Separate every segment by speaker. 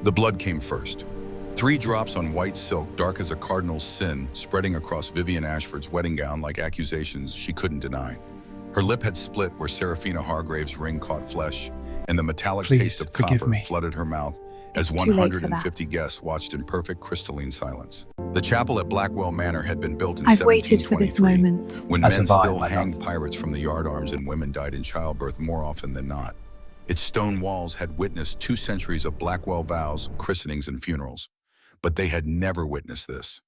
Speaker 1: The blood came first. 3 drops on white silk, dark as a cardinal's sin, spreading across Vivian Ashford's wedding gown like accusations she couldn't deny. Her lip had split where Serafina Hargrave's ring caught flesh, and the metallic
Speaker 2: Please,
Speaker 1: taste of
Speaker 2: forgive
Speaker 1: copper
Speaker 2: me.
Speaker 1: flooded her mouth as
Speaker 3: It's too late for
Speaker 1: 150
Speaker 3: that.
Speaker 1: guests watched in perfect crystalline silence. The chapel at Blackwell Manor had been built in
Speaker 3: I've waited for this
Speaker 1: 1723,
Speaker 3: moment.
Speaker 1: when
Speaker 2: As
Speaker 1: men
Speaker 2: have I,
Speaker 1: still
Speaker 2: my
Speaker 1: hanged
Speaker 2: love.
Speaker 1: pirates from the yardarms and women died in childbirth more often than not. Its stone walls had witnessed 2 centuries of Blackwell vows, christenings, and funerals. But they had never witnessed this.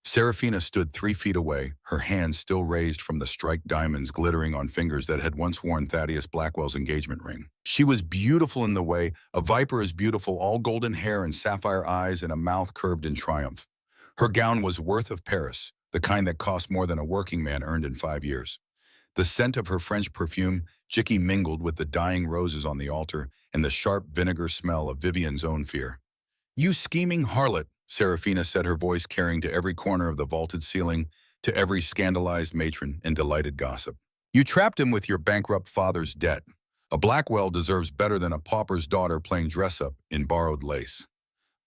Speaker 1: Serafina stood 3 feet away, her hands still raised from the strike diamonds glittering on fingers that had once worn Thaddeus Blackwell's engagement ring. She was beautiful in the way a viper is beautiful, all golden hair and sapphire eyes and a mouth curved in triumph. Her gown was worth of Paris, the kind that cost more than a working man earned in 5 years. The scent of her French perfume, Jicky, mingled with the dying roses on the altar and the sharp vinegar smell of Vivian's own fear. "You scheming harlot," Serafina said, her voice carrying to every corner of the vaulted ceiling, to every scandalized matron and delighted gossip. "You trapped him with your bankrupt father's debt. A Blackwell deserves better than a pauper's daughter playing dress-up in borrowed lace."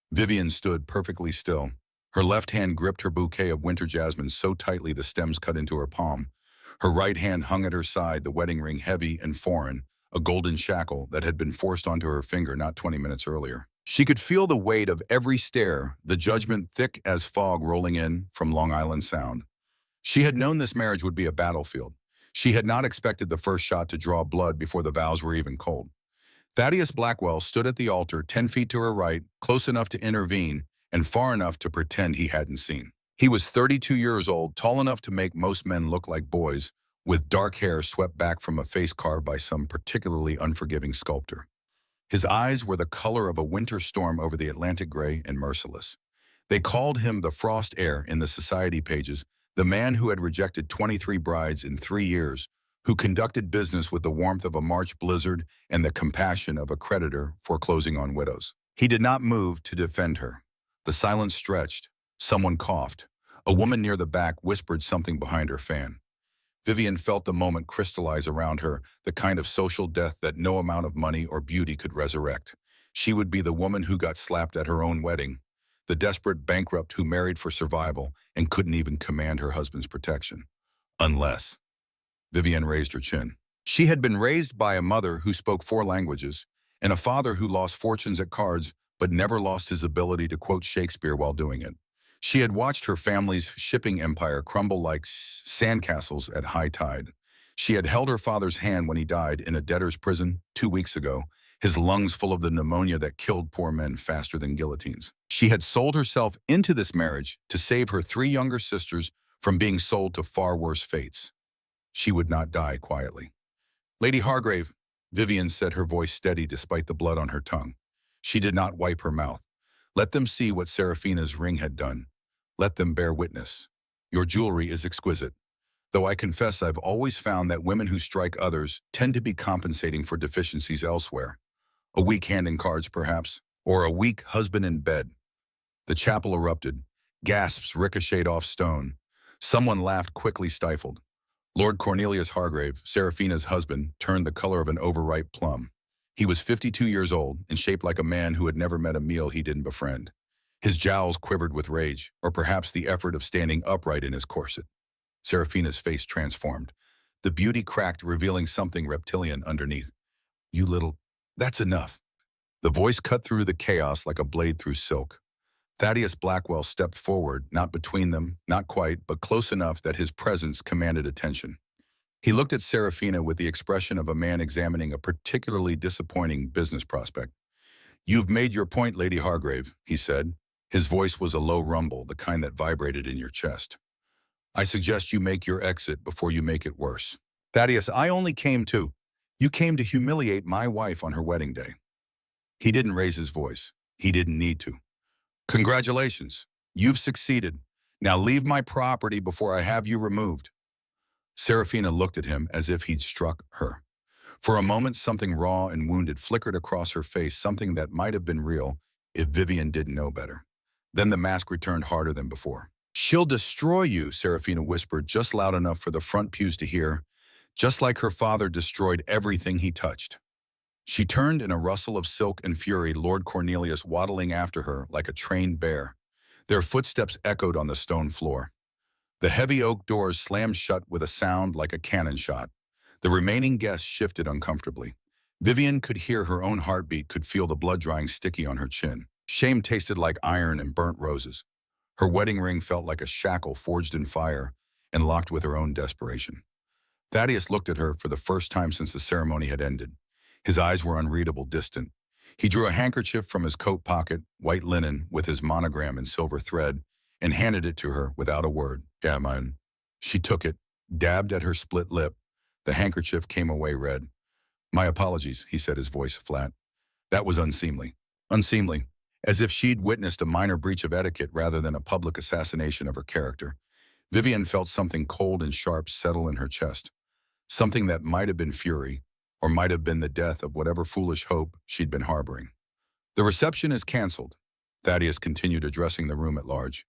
Speaker 1: Vivian stood perfectly still. Her left hand gripped her bouquet of winter jasmines so tightly the stems cut into her palm. Her right hand hung at her side, the wedding ring heavy and foreign, a golden shackle that had been forced onto her finger not 20 minutes earlier. She could feel the weight of every stare, the judgment thick as fog rolling in from Long Island Sound. She had known this marriage would be a battlefield. She had not expected the first shot to draw blood before the vows were even cold. Thaddeus Blackwell stood at the altar 10 feet to her right, close enough to intervene and far enough to pretend he hadn't seen. He was 32 years old, tall enough to make most men look like boys, with dark hair swept back from a face carved by some particularly unforgiving sculptor. His eyes were the color of a winter storm over the Atlantic, gray and merciless. They called him the frost heir in the society pages, the man who had rejected 23 brides in 3 years, who conducted business with the warmth of a March blizzard and the compassion of a creditor foreclosing on widows. He did not move to defend her. The silence stretched. Someone coughed. A woman near the back whispered something behind her fan. Vivian felt the moment crystallize around her, the kind of social death that no amount of money or beauty could resurrect. She would be the woman who got slapped at her own wedding, the desperate bankrupt who married for survival and couldn't even command her husband's protection. Unless... Vivian raised her chin. She had been raised by a mother who spoke 4 languages, and a father who lost fortunes at cards but never lost his ability to quote Shakespeare while doing it. She had watched her family's shipping empire crumble like sandcastles at high tide. She had held her father's hand when he died in a debtor's prison 2 weeks ago, his lungs full of the pneumonia that killed poor men faster than guillotines. She had sold herself into this marriage to save her 3 younger sisters from being sold to far worse fates. She would not die quietly. "Lady Hargrave," Vivian said, her voice steady despite the blood on her tongue. She did not wipe her mouth. "Let them see what Serafina's ring had done. Let them bear witness. Your jewelry is exquisite. Though I confess I've always found that women who strike others tend to be compensating for deficiencies elsewhere. A weak hand in cards, perhaps, or a weak husband in bed." The chapel erupted. Gasps ricocheted off stone. Someone laughed, quickly stifled. Lord Cornelius Hargrave, Serafina's husband, turned the color of an overripe plum. He was 52 years old and shaped like a man who had never met a meal he didn't befriend. His jowls quivered with rage, or perhaps the effort of standing upright in his corset. Serafina's face transformed. The beauty cracked, revealing something reptilian underneath. "You little... That's enough." The voice cut through the chaos like a blade through silk. Thaddeus Blackwell stepped forward, not between them, not quite, but close enough that his presence commanded attention. He looked at Serafina with the expression of a man examining a particularly disappointing business prospect. "You've made your point, Lady Hargrave," he said. His voice was a low rumble, the kind that vibrated in your chest. "I suggest you make your exit before you make it worse." "Thaddeus, I only came to..." "You came to humiliate my wife on her wedding day." He didn't raise his voice. He didn't need to. "Congratulations. You've succeeded. Now leave my property before I have you removed." Serafina looked at him as if he'd struck her. For a moment, something raw and wounded flickered across her face, something that might have been real if Vivian didn't know better. Then the mask returned harder than before. "She'll destroy you," Serafina whispered, just loud enough for the front pews to hear, "just like her father destroyed everything he touched." She turned in a rustle of silk and fury, Lord Cornelius waddling after her like a trained bear. Their footsteps echoed on the stone floor. The heavy oak doors slammed shut with a sound like a cannon shot. The remaining guests shifted uncomfortably. Vivian could hear her own heartbeat, could feel the blood drying sticky on her chin. Shame tasted like iron and burnt roses. Her wedding ring felt like a shackle forged in fire and locked with her own desperation. Thaddeus looked at her for the first time since the ceremony had ended. His eyes were unreadable, distant. He drew a handkerchief from his coat pocket, white linen with his monogram in silver thread, and handed it to her without a word. Yeah, mine. She took it, dabbed at her split lip. The handkerchief came away red. My apologies, he said, his voice flat. That was unseemly. Unseemly. As if she'd witnessed a minor breach of etiquette rather than a public assassination of her character. Vivian felt something cold and sharp settle in her chest. Something that might have been fury, or might have been the death of whatever foolish hope she'd been harboring. The reception is canceled. Thaddeus continued, addressing the room at large.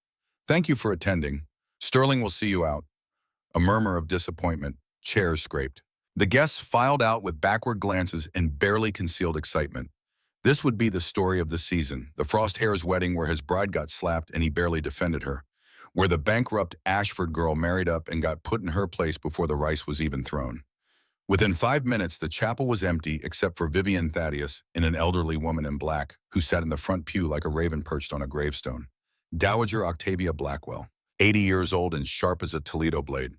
Speaker 1: Thank you for attending. Sterling will see you out. A murmur of disappointment. Chairs scraped. The guests filed out with backward glances and barely concealed excitement. This would be the story of the season, the Frost Hare's wedding where his bride got slapped and he barely defended her, where the bankrupt Ashford girl married up and got put in her place before the rice was even thrown. Within 5 minutes, the chapel was empty except for Vivian Thaddeus and an elderly woman in black who sat in the front pew like a raven perched on a gravestone. Dowager Octavia Blackwell, 80 years old and sharp as a Toledo blade.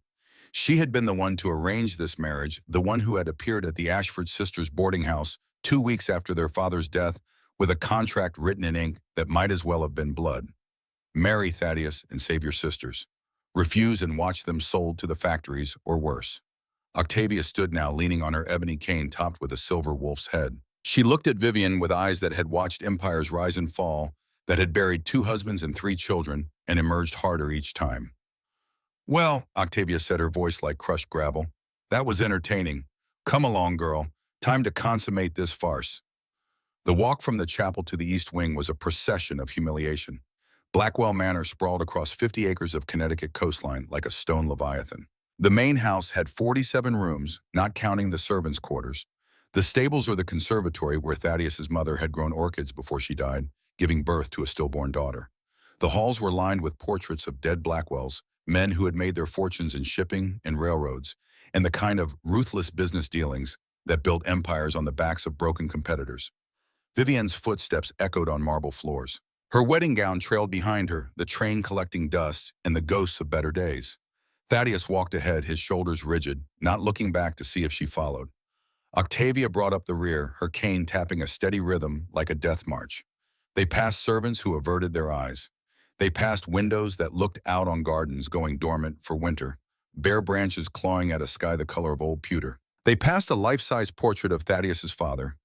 Speaker 1: She had been the one to arrange this marriage, the one who had appeared at the Ashford sisters' boarding house 2 weeks after their father's death with a contract written in ink that might as well have been blood. Marry Thaddeus and save your sisters. Refuse and watch them sold to the factories or worse. Octavia stood now, leaning on her ebony cane topped with a silver wolf's head. She looked at Vivian with eyes that had watched empires rise and fall, that had buried 2 husbands and 3 children, and emerged harder each time. Well, Octavia said, her voice like crushed gravel, that was entertaining. Come along, girl. Time to consummate this farce. The walk from the chapel to the East Wing was a procession of humiliation. Blackwell Manor sprawled across 50 acres of Connecticut coastline like a stone leviathan. The main house had 47 rooms, not counting the servants' quarters. The stables or the conservatory where Thaddeus's mother had grown orchids before she died, giving birth to a stillborn daughter. The halls were lined with portraits of dead Blackwells, men who had made their fortunes in shipping and railroads, and the kind of ruthless business dealings that built empires on the backs of broken competitors. Vivian's footsteps echoed on marble floors. Her wedding gown trailed behind her, the train collecting dust and the ghosts of better days. Thaddeus walked ahead, his shoulders rigid, not looking back to see if she followed. Octavia brought up the rear, her cane tapping a steady rhythm like a death march. They passed servants who averted their eyes. They passed windows that looked out on gardens going dormant for winter, bare branches clawing at a sky the color of old pewter. They passed a life-size portrait of Thaddeus's father,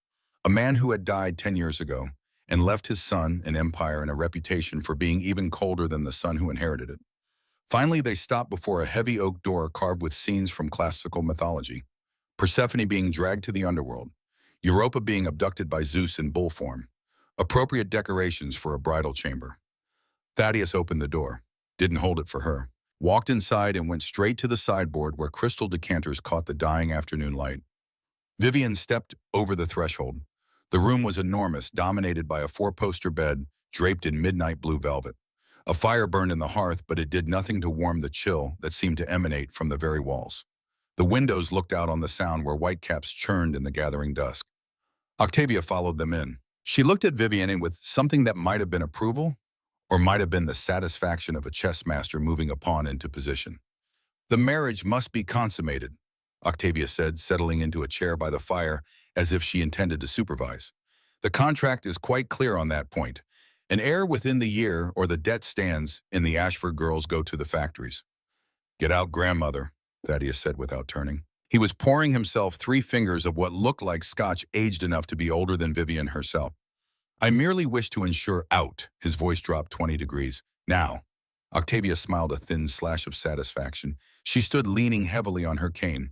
Speaker 1: a man who had died 10 years ago and left his son an empire and a reputation for being even colder than the son who inherited it. Finally, they stopped before a heavy oak door carved with scenes from classical mythology. Persephone being dragged to the underworld, Europa being abducted by Zeus in bull form. Appropriate decorations for a bridal chamber. Thaddeus opened the door, didn't hold it for her, walked inside and went straight to the sideboard where crystal decanters caught the dying afternoon light. Vivian stepped over the threshold. The room was enormous, dominated by a 4-poster bed draped in midnight blue velvet. A fire burned in the hearth, but it did nothing to warm the chill that seemed to emanate from the very walls. The windows looked out on the sound where whitecaps churned in the gathering dusk. Octavia followed them in. She looked at Vivian and with something that might have been approval, or might have been the satisfaction of a chess master moving a pawn into position. The marriage must be consummated, Octavia said, settling into a chair by the fire as if she intended to supervise. The contract is quite clear on that point. An heir within the year or the debt stands, and the Ashford girls go to the factories. Get out, grandmother, Thaddeus said without turning. He was pouring himself 3 fingers of what looked like scotch aged enough to be older than Vivian herself. I merely wish to ensure out. His voice dropped 20 degrees. Now. Octavia smiled a thin slash of satisfaction. She stood leaning heavily on her cane.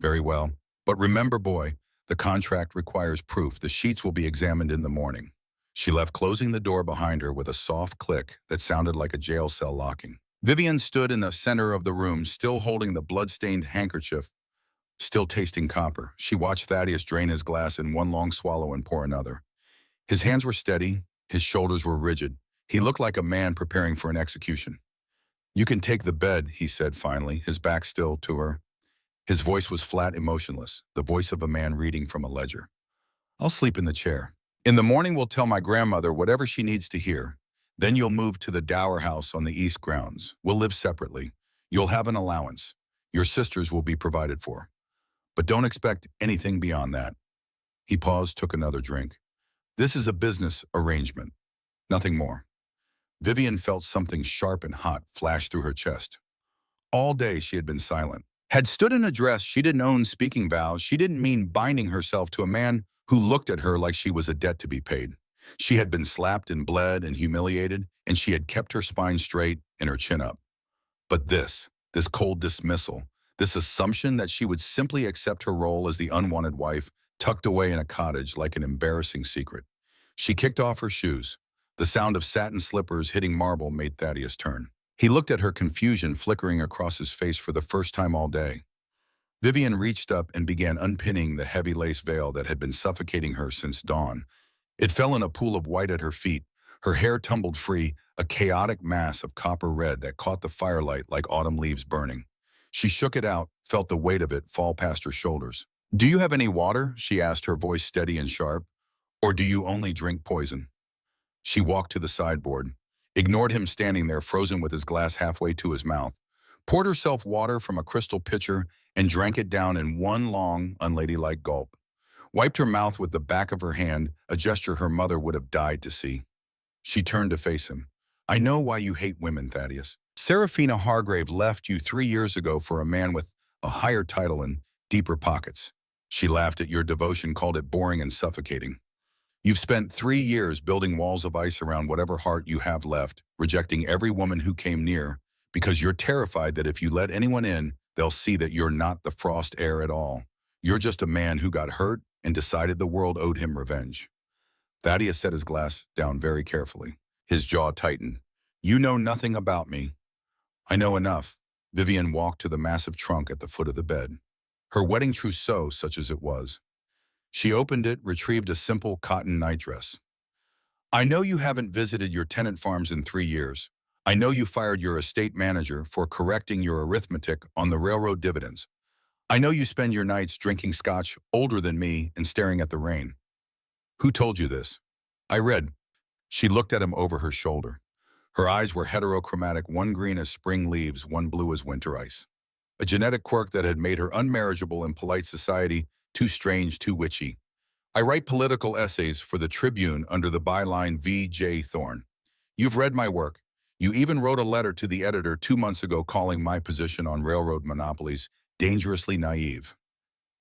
Speaker 1: Very well. But remember, boy, the contract requires proof. The sheets will be examined in the morning. She left, closing the door behind her with a soft click that sounded like a jail cell locking. Vivian stood in the center of the room, still holding the blood-stained handkerchief, Still tasting copper, she watched Thaddeus drain his glass in one long swallow and pour another. His hands were steady, his shoulders were rigid. He looked like a man preparing for an execution. "You can take the bed," he said finally, his back still to her. His voice was flat, emotionless, the voice of a man reading from a ledger. "I'll sleep in the chair. In the morning we'll tell my grandmother whatever she needs to hear. Then you'll move to the dower house on the east grounds. We'll live separately. You'll have an allowance. Your sisters will be provided for. But don't expect anything beyond that." He paused, took another drink. "This is a business arrangement. Nothing more." Vivian felt something sharp and hot flash through her chest. All day she had been silent. Had stood in a dress she didn't own, speaking vows. She didn't mean binding herself to a man who looked at her like she was a debt to be paid. She had been slapped and bled and humiliated, and she had kept her spine straight and her chin up. But this cold dismissal, this assumption that she would simply accept her role as the unwanted wife, tucked away in a cottage like an embarrassing secret. She kicked off her shoes. The sound of satin slippers hitting marble made Thaddeus turn. He looked at her, confusion flickering across his face for the first time all day. Vivian reached up and began unpinning the heavy lace veil that had been suffocating her since dawn. It fell in a pool of white at her feet. Her hair tumbled free, a chaotic mass of copper red that caught the firelight like autumn leaves burning. She shook it out, felt the weight of it fall past her shoulders. "Do you have any water?" she asked, her voice steady and sharp. "Or do you only drink poison?" She walked to the sideboard, ignored him standing there frozen with his glass halfway to his mouth, poured herself water from a crystal pitcher and drank it down in one long, unladylike gulp. Wiped her mouth with the back of her hand, a gesture her mother would have died to see. She turned to face him. "I know why you hate women, Thaddeus. Serafina Hargrave left you 3 years ago for a man with a higher title and deeper pockets. She laughed at your devotion, called it boring and suffocating. You've spent 3 years building walls of ice around whatever heart you have left, rejecting every woman who came near, because you're terrified that if you let anyone in, they'll see that you're not the frost heir at all. You're just a man who got hurt and decided the world owed him revenge." Thaddeus set his glass down very carefully. His jaw tightened. "You know nothing about me." "I know enough." Vivian walked to the massive trunk at the foot of the bed. Her wedding trousseau, such as it was. She opened it, retrieved a simple cotton nightdress. "I know you haven't visited your tenant farms in 3 years. I know you fired your estate manager for correcting your arithmetic on the railroad dividends. I know you spend your nights drinking scotch older than me and staring at the rain. Who told you this?" "I read." She looked at him over her shoulder. Her eyes were heterochromatic, one green as spring leaves, one blue as winter ice. A genetic quirk that had made her unmarriageable in polite society, too strange, too witchy. "I write political essays for the Tribune under the byline V.J. Thorne. You've read my work. You even wrote a letter to the editor 2 months ago calling my position on railroad monopolies dangerously naive."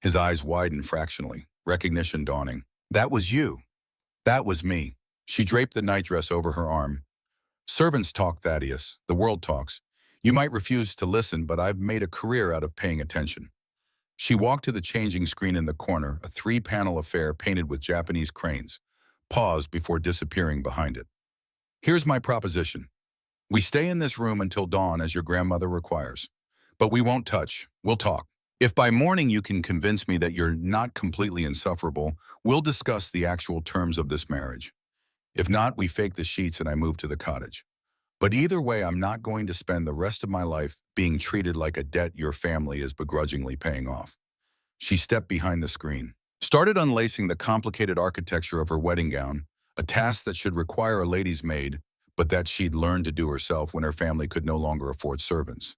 Speaker 1: His eyes widened fractionally, recognition dawning. "That was you. That was me." She draped the nightdress over her arm. "Servants talk, Thaddeus. The world talks. You might refuse to listen, but I've made a career out of paying attention." She walked to the changing screen in the corner, a 3-panel affair painted with Japanese cranes, paused before disappearing behind it. "Here's my proposition. We stay in this room until dawn as your grandmother requires. But we won't touch. We'll talk. If by morning you can convince me that you're not completely insufferable, we'll discuss the actual terms of this marriage. If not, we fake the sheets and I move to the cottage. But either way, I'm not going to spend the rest of my life being treated like a debt your family is begrudgingly paying off." She stepped behind the screen, started unlacing the complicated architecture of her wedding gown, a task that should require a lady's maid, but that she'd learned to do herself when her family could no longer afford servants.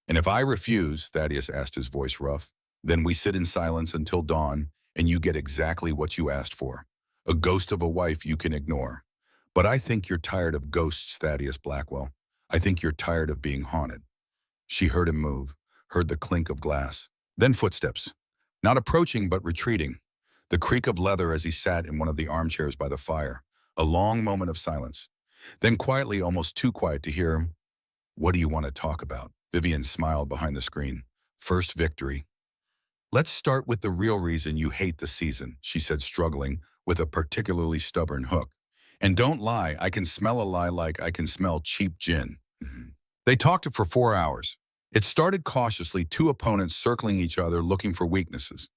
Speaker 1: "And if I refuse," Thaddeus asked, his voice rough, "then we sit in silence until dawn, and you get exactly what you asked for. A ghost of a wife you can ignore. But I think you're tired of ghosts, Thaddeus Blackwell. I think you're tired of being haunted." She heard him move, heard the clink of glass. Then footsteps. Not approaching, but retreating. The creak of leather as he sat in one of the armchairs by the fire. A long moment of silence. Then quietly, almost too quiet to hear him, "What do you want to talk about?" Vivian smiled behind the screen. "First victory." "Let's start with the real reason you hate the season," she said, struggling with a particularly stubborn hook. "And don't lie, I can smell a lie like I can smell cheap gin." They talked for 4 hours. It started cautiously, two opponents circling each other looking for weaknesses.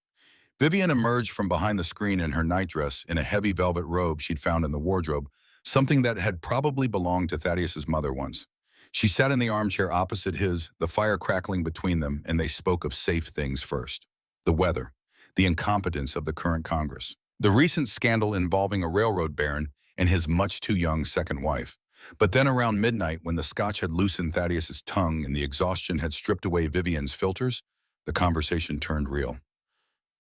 Speaker 1: Vivian emerged from behind the screen in her nightdress in a heavy velvet robe she'd found in the wardrobe, something that had probably belonged to Thaddeus's mother once. She sat in the armchair opposite his, the fire crackling between them, and they spoke of safe things first. The weather, the incompetence of the current Congress, the recent scandal involving a railroad baron and his much-too-young second wife. But then around midnight, when the scotch had loosened Thaddeus's tongue and the exhaustion had stripped away Vivian's filters, the conversation turned real.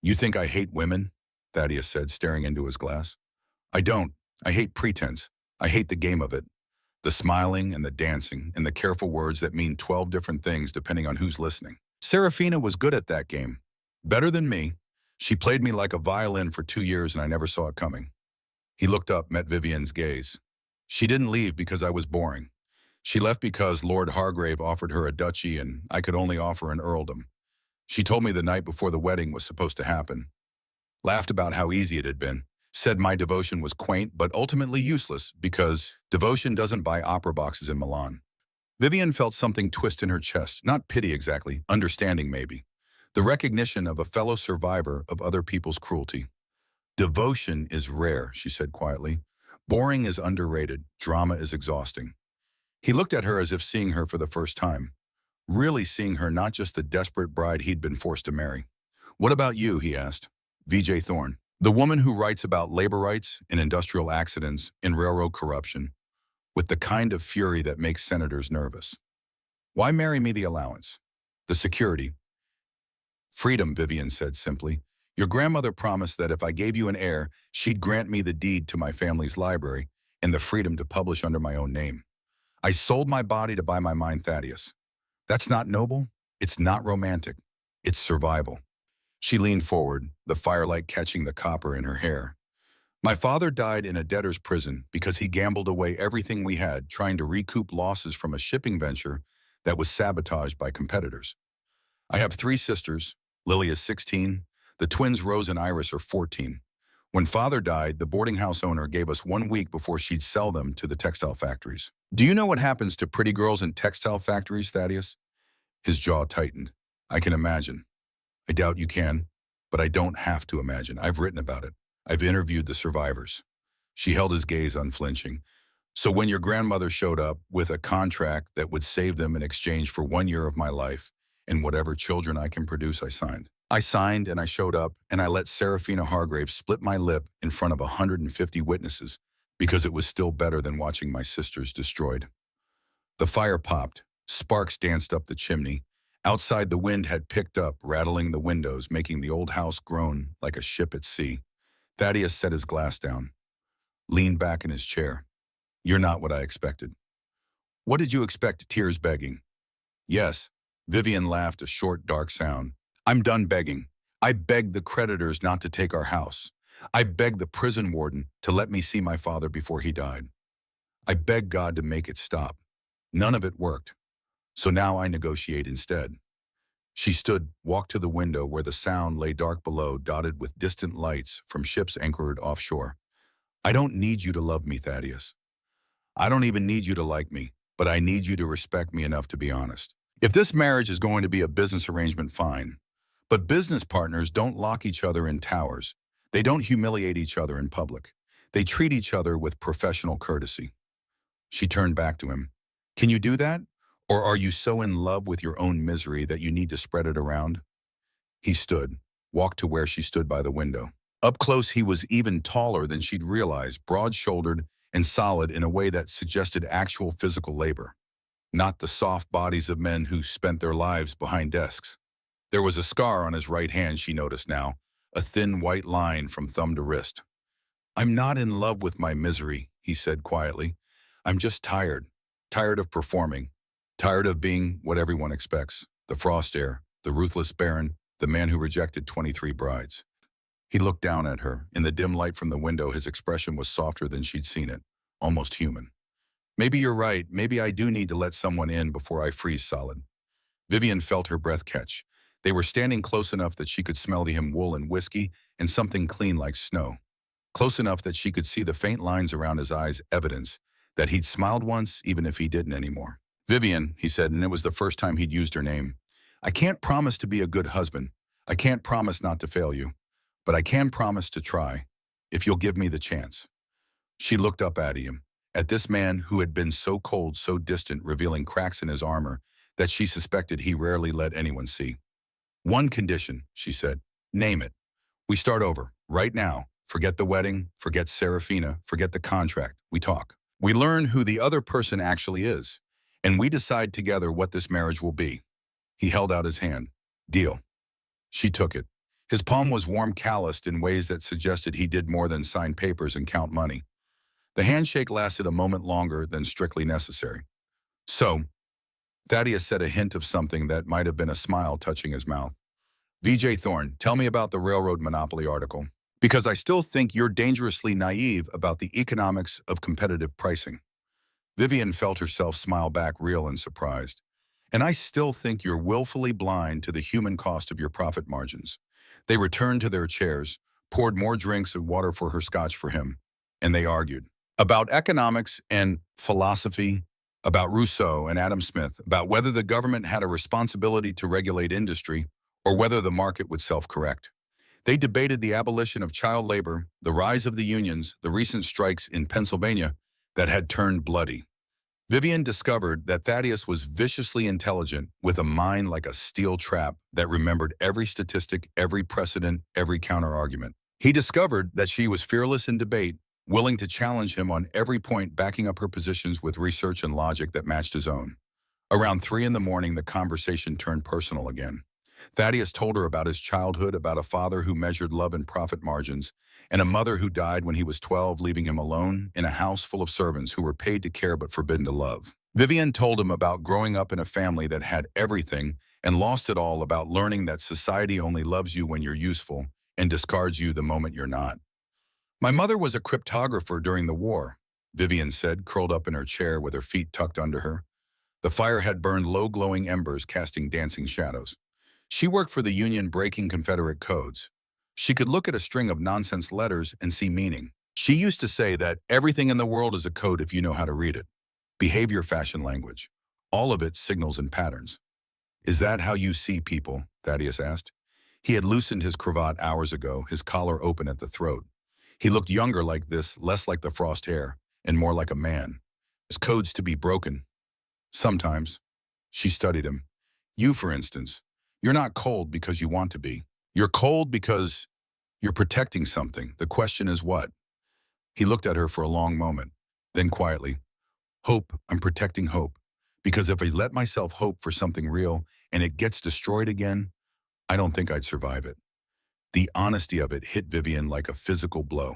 Speaker 1: "You think I hate women?" Thaddeus said, staring into his glass. "I don't. I hate pretense. I hate the game of it. The smiling and the dancing and the careful words that mean 12 different things depending on who's listening. Serafina was good at that game. Better than me. She played me like a violin for 2 years and I never saw it coming." He looked up, met Vivian's gaze. "She didn't leave because I was boring. She left because Lord Hargrave offered her a duchy and I could only offer an earldom. She told me the night before the wedding was supposed to happen. Laughed about how easy it had been. Said my devotion was quaint but ultimately useless because devotion doesn't buy opera boxes in Milan." Vivian felt something twist in her chest, not pity exactly, understanding maybe. The recognition of a fellow survivor of other people's cruelty. "Devotion is rare," she said quietly. "Boring is underrated. Drama is exhausting." He looked at her as if seeing her for the first time. Really seeing her, not just the desperate bride he'd been forced to marry. "What about you?" he asked. "VJ Thorne. The woman who writes about labor rights and industrial accidents and railroad corruption with the kind of fury that makes senators nervous. Why marry me the allowance? The security. Freedom," Vivian said simply. "Your grandmother promised that if I gave you an heir, she'd grant me the deed to my family's library and the freedom to publish under my own name. I sold my body to buy my mind, Thaddeus. That's not noble. It's not romantic. It's survival." She leaned forward, the firelight catching the copper in her hair. "My father died in a debtor's prison because he gambled away everything we had trying to recoup losses from a shipping venture that was sabotaged by competitors. I have 3 sisters. Lily is 16. The twins Rose and Iris are 14. When father died, the boarding house owner gave us 1 week before she'd sell them to the textile factories. Do you know what happens to pretty girls in textile factories, Thaddeus?" His jaw tightened. "I can imagine. I doubt you can, but I don't have to imagine. I've written about it. I've interviewed the survivors." She held his gaze unflinching. "So when your grandmother showed up with a contract that would save them in exchange for 1 year of my life and whatever children I can produce, I signed. I signed and I showed up and I let Serafina Hargrave split my lip in front of 150 witnesses because it was still better than watching my sisters destroyed." The fire popped. Sparks danced up the chimney. Outside, the wind had picked up, rattling the windows, making the old house groan like a ship at sea. Thaddeus set his glass down, leaned back in his chair. "You're not what I expected." "What did you expect?" Tears begging. "Yes." Vivian laughed, a short, dark sound. "I'm done begging. I begged the creditors not to take our house. I begged the prison warden to let me see my father before he died. I begged God to make it stop. None of it worked. So now I negotiate instead." She stood, walked to the window where the Sound lay dark below, dotted with distant lights from ships anchored offshore. "I don't need you to love me, Thaddeus. I don't even need you to like me, but I need you to respect me enough to be honest. If this marriage is going to be a business arrangement, fine. But business partners don't lock each other in towers. They don't humiliate each other in public. They treat each other with professional courtesy." She turned back to him. "Can you do that? Or are you so in love with your own misery that you need to spread it around?" He stood, walked to where she stood by the window. Up close, he was even taller than she'd realized, broad-shouldered and solid in a way that suggested actual physical labor, not the soft bodies of men who spent their lives behind desks. There was a scar on his right hand, she noticed now, a thin white line from thumb to wrist. "I'm not in love with my misery," he said quietly. "I'm just tired. Tired of performing. Tired of being what everyone expects. The frost heir, the ruthless baron, the man who rejected 23 brides." He looked down at her. In the dim light from the window, his expression was softer than she'd seen it, almost human. "Maybe you're right. Maybe I do need to let someone in before I freeze solid." Vivian felt her breath catch. They were standing close enough that she could smell him wool and whiskey and something clean like snow. Close enough that she could see the faint lines around his eyes, evidence that he'd smiled once even if he didn't anymore. Vivian, he said, and it was the first time he'd used her name. I can't promise to be a good husband. I can't promise not to fail you. But I can promise to try, if you'll give me the chance. She looked up at him, at this man who had been so cold, so distant, revealing cracks in his armor that she suspected he rarely let anyone see. One condition, she said. Name it. We start over, right now. Forget the wedding, forget Serafina, forget the contract. We talk. We learn who the other person actually is, and we decide together what this marriage will be. He held out his hand. Deal. She took it. His palm was warm, calloused in ways that suggested he did more than sign papers and count money. The handshake lasted a moment longer than strictly necessary. So, Thaddeus said, a hint of something that might have been a smile touching his mouth. VJ Thorne, tell me about the railroad monopoly article. Because I still think you're dangerously naive about the economics of competitive pricing. Vivian felt herself smile back, real and surprised. And I still think you're willfully blind to the human cost of your profit margins. They returned to their chairs, poured more drinks and water for her, scotch for him, and they argued. About economics and philosophy, about Rousseau and Adam Smith, about whether the government had a responsibility to regulate industry or whether the market would self-correct. They debated the abolition of child labor, the rise of the unions, the recent strikes in Pennsylvania that had turned bloody. Vivian discovered that Thaddeus was viciously intelligent with a mind like a steel trap that remembered every statistic, every precedent, every counter-argument. He discovered that she was fearless in debate, willing to challenge him on every point, backing up her positions with research and logic that matched his own. Around 3 a.m, the conversation turned personal again. Thaddeus told her about his childhood, about a father who measured love in profit margins, and a mother who died when he was 12, leaving him alone in a house full of servants who were paid to care but forbidden to love. Vivian told him about growing up in a family that had everything and lost it all, about learning that society only loves you when you're useful and discards you the moment you're not. My mother was a cryptographer during the war, Vivian said, curled up in her chair with her feet tucked under her. The fire had burned low glowing embers, casting dancing shadows. She worked for the Union, breaking Confederate codes. She could look at a string of nonsense letters and see meaning. She used to say that everything in the world is a code if you know how to read it. Behavior, fashion, language. All of it signals and patterns. Is that how you see people? Thaddeus asked. He had loosened his cravat hours ago, his collar open at the throat. He looked younger like this, less like the frost hair, and more like a man. His codes to be broken. Sometimes. She studied him. You, for instance. You're not cold because you want to be. You're cold because you're protecting something. The question is what? He looked at her for a long moment. Then quietly, hope. I'm protecting hope. Because if I let myself hope for something real and it gets destroyed again, I don't think I'd survive it. The honesty of it hit Vivian like a physical blow.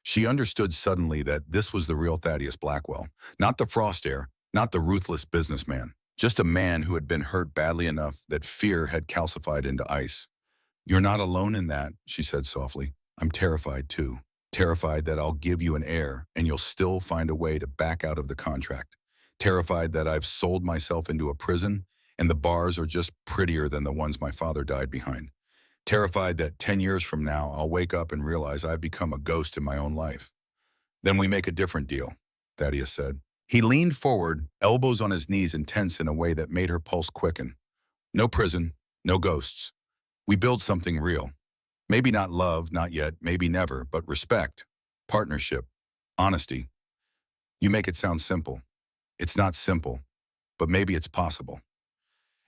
Speaker 1: She understood suddenly that this was the real Thaddeus Blackwell, not the frost heir, not the ruthless businessman. Just a man who had been hurt badly enough that fear had calcified into ice. You're not alone in that, she said softly. I'm terrified too. Terrified that I'll give you an heir and you'll still find a way to back out of the contract. Terrified that I've sold myself into a prison and the bars are just prettier than the ones my father died behind. Terrified that 10 years from now I'll wake up and realize I've become a ghost in my own life. Then we make a different deal, Thaddeus said. He leaned forward, elbows on his knees, intense in a way that made her pulse quicken. No prison, no ghosts. We build something real. Maybe not love, not yet, maybe never, but respect, partnership, honesty. You make it sound simple. It's not simple, but maybe it's possible.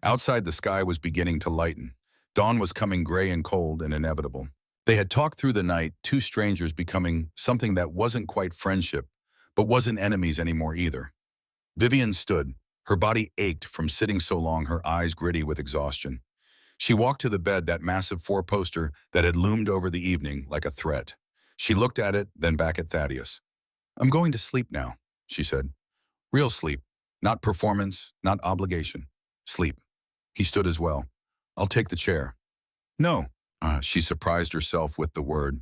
Speaker 1: Outside, the sky was beginning to lighten. Dawn was coming, gray and cold and inevitable. They had talked through the night, two strangers becoming something that wasn't quite friendship, but wasn't enemies anymore either. Vivian stood. Her body ached from sitting so long, her eyes gritty with exhaustion. She walked to the bed, that massive four-poster that had loomed over the evening like a threat. She looked at it, then back at Thaddeus. I'm going to sleep now, she said. Real sleep. Not performance, not obligation. Sleep. He stood as well. I'll take the chair. No. She surprised herself with the word.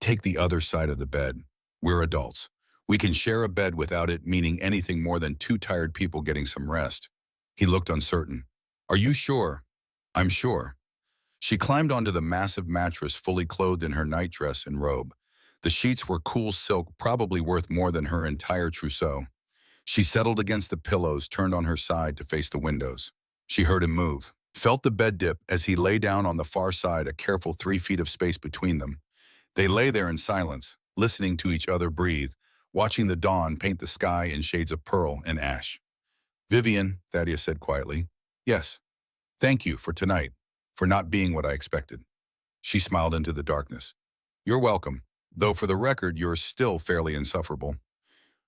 Speaker 1: Take the other side of the bed. We're adults. We can share a bed without it meaning anything more than two tired people getting some rest. He looked uncertain. Are you sure? I'm sure. She climbed onto the massive mattress, fully clothed in her nightdress and robe. The sheets were cool silk, probably worth more than her entire trousseau. She settled against the pillows, turned on her side to face the windows. She heard him move, felt the bed dip as he lay down on the far side, a careful 3 feet of space between them. They lay there in silence, listening to each other breathe, watching the dawn paint the sky in shades of pearl and ash. "Vivian," Thaddeus said quietly. "Yes. Thank you for tonight, for not being what I expected." She smiled into the darkness. "You're welcome, though for the record, you're still fairly insufferable."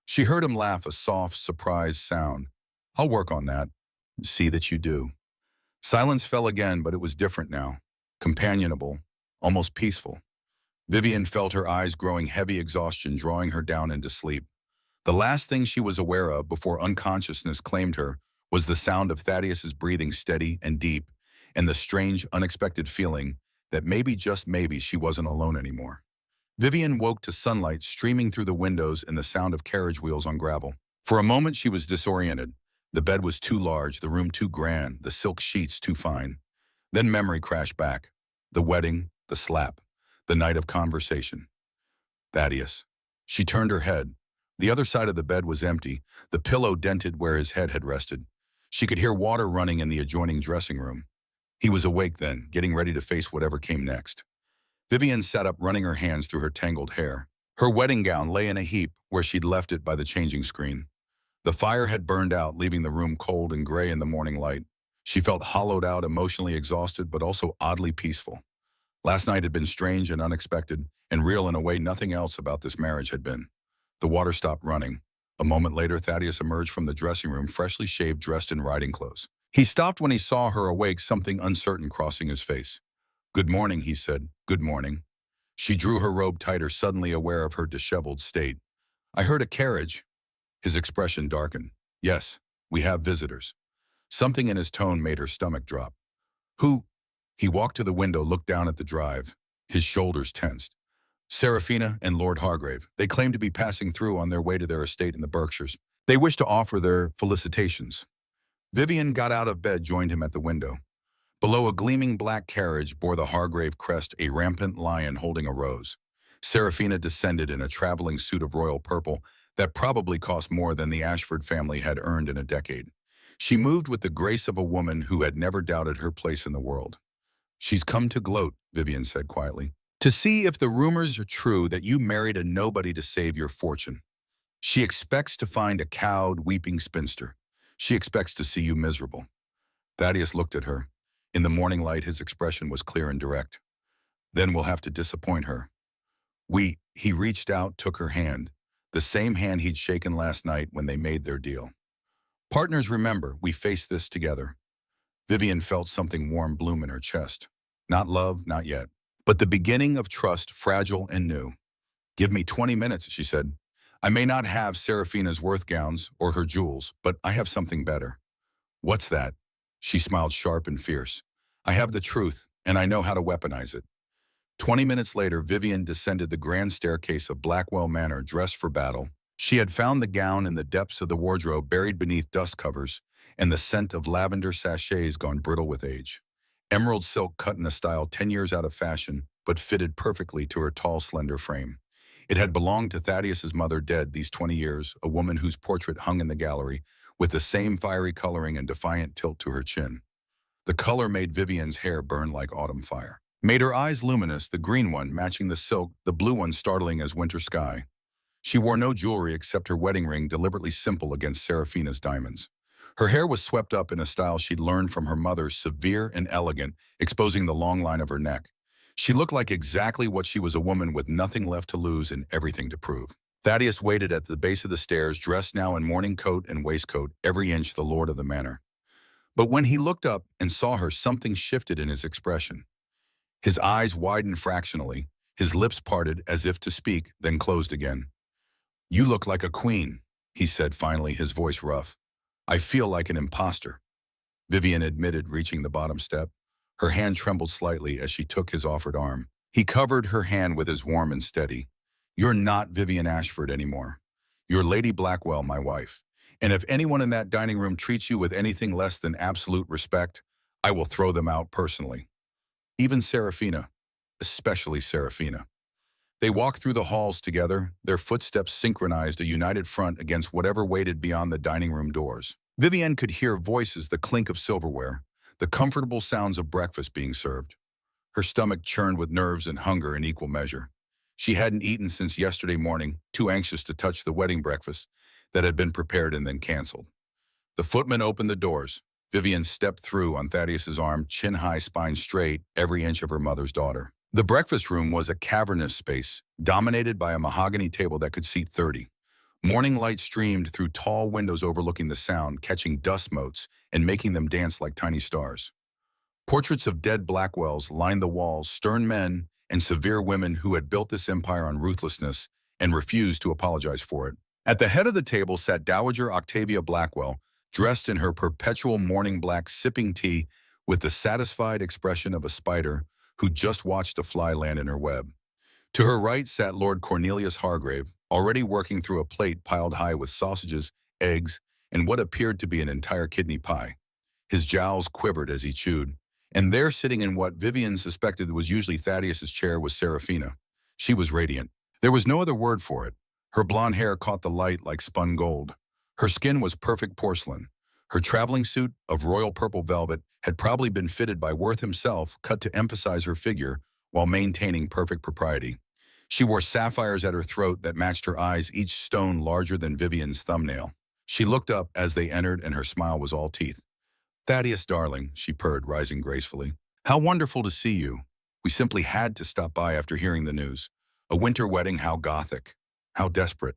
Speaker 1: She heard him laugh, a soft, surprised sound. "I'll work on that." "See that you do." Silence fell again, but it was different now. Companionable, almost peaceful. Vivian felt her eyes growing heavy, exhaustion drawing her down into sleep. The last thing she was aware of before unconsciousness claimed her was the sound of Thaddeus's breathing, steady and deep, and the strange, unexpected feeling that maybe, just maybe, she wasn't alone anymore. Vivian woke to sunlight streaming through the windows and the sound of carriage wheels on gravel. For a moment she was disoriented. The bed was too large, the room too grand, the silk sheets too fine. Then memory crashed back. The wedding, the slap, the night of conversation. Thaddeus. She turned her head. The other side of the bed was empty, the pillow dented where his head had rested. She could hear water running in the adjoining dressing room. He was awake then, getting ready to face whatever came next. Vivian sat up, running her hands through her tangled hair. Her wedding gown lay in a heap where she'd left it by the changing screen. The fire had burned out, leaving the room cold and gray in the morning light. She felt hollowed out, emotionally exhausted, but also oddly peaceful. Last night had been strange and unexpected, and real in a way nothing else about this marriage had been. The water stopped running. A moment later, Thaddeus emerged from the dressing room, freshly shaved, dressed in riding clothes. He stopped when he saw her awake, something uncertain crossing his face. "Good morning," he said. "Good morning." She drew her robe tighter, suddenly aware of her disheveled state. "I heard a carriage." His expression darkened. "Yes, we have visitors." Something in his tone made her stomach drop. "Who?" He walked to the window, looked down at the drive. His shoulders tensed. "Serafina and Lord Hargrave. They claim to be passing through on their way to their estate in the Berkshires. They wish to offer their felicitations." Vivian got out of bed, joined him at the window. Below, a gleaming black carriage bore the Hargrave crest, a rampant lion holding a rose. Serafina descended in a traveling suit of royal purple that probably cost more than the Ashford family had earned in a decade. She moved with the grace of a woman who had never doubted her place in the world. "She's come to gloat," Vivian said quietly, "to see if the rumors are true that you married a nobody to save your fortune. She expects to find a cowed, weeping spinster. She expects to see you miserable." Thaddeus looked at her. In the morning light, his expression was clear and direct. "Then we'll have to disappoint her." He reached out, took her hand, the same hand he'd shaken last night when they made their deal. "Partners, remember, we faced this together." Vivian felt something warm bloom in her chest. Not love, not yet, but the beginning of trust, fragile and new. "Give me 20 minutes, she said. "I may not have Serafina's Worth gowns or her jewels, but I have something better." "What's that?" She smiled sharp and fierce. "I have the truth, and I know how to weaponize it." 20 minutes later, Vivian descended the grand staircase of Blackwell Manor, dressed for battle. She had found the gown in the depths of the wardrobe, buried beneath dust covers, and the scent of lavender sachets gone brittle with age. Emerald silk cut in a style 10 years out of fashion, but fitted perfectly to her tall, slender frame. It had belonged to Thaddeus's mother, dead these 20 years, a woman whose portrait hung in the gallery, with the same fiery coloring and defiant tilt to her chin. The color made Vivian's hair burn like autumn fire, made her eyes luminous, the green one matching the silk, the blue one startling as winter sky. She wore no jewelry except her wedding ring, deliberately simple against Serafina's diamonds. Her hair was swept up in a style she'd learned from her mother, severe and elegant, exposing the long line of her neck. She looked like exactly what she was, a woman with nothing left to lose and everything to prove. Thaddeus waited at the base of the stairs, dressed now in morning coat and waistcoat, every inch the lord of the manor. But when he looked up and saw her, something shifted in his expression. His eyes widened fractionally, his lips parted as if to speak, then closed again. "You look like a queen," he said finally, his voice rough. "I feel like an imposter," Vivian admitted, reaching the bottom step. Her hand trembled slightly as she took his offered arm. He covered her hand with his warm and steady. "You're not Vivian Ashford anymore. You're Lady Blackwell, my wife. And if anyone in that dining room treats you with anything less than absolute respect, I will throw them out personally. Even Serafina, especially Serafina." They walked through the halls together, their footsteps synchronized, a united front against whatever waited beyond the dining room doors. Vivienne could hear voices, the clink of silverware, the comfortable sounds of breakfast being served. Her stomach churned with nerves and hunger in equal measure. She hadn't eaten since yesterday morning, too anxious to touch the wedding breakfast that had been prepared and then canceled. The footman opened the doors. Vivienne stepped through on Thaddeus's arm, chin high, spine straight, every inch of her mother's daughter. The breakfast room was a cavernous space, dominated by a mahogany table that could seat 30. Morning light streamed through tall windows overlooking the sound, catching dust motes and making them dance like tiny stars. Portraits of dead Blackwells lined the walls, stern men and severe women who had built this empire on ruthlessness and refused to apologize for it. At the head of the table sat Dowager Octavia Blackwell, dressed in her perpetual morning black, sipping tea with the satisfied expression of a spider who just watched a fly land in her web. To her right sat Lord Cornelius Hargrave, already working through a plate piled high with sausages, eggs, and what appeared to be an entire kidney pie. His jowls quivered as he chewed. And there, sitting in what Vivienne suspected was usually Thaddeus's chair, was Serafina. She was radiant. There was no other word for it. Her blonde hair caught the light like spun gold. Her skin was perfect porcelain. Her traveling suit of royal purple velvet had probably been fitted by Worth himself, cut to emphasize her figure while maintaining perfect propriety. She wore sapphires at her throat that matched her eyes, each stone larger than Vivienne's thumbnail. She looked up as they entered, and her smile was all teeth. "Thaddeus, darling," she purred, rising gracefully. "How wonderful to see you. We simply had to stop by after hearing the news. A winter wedding, how Gothic, how desperate."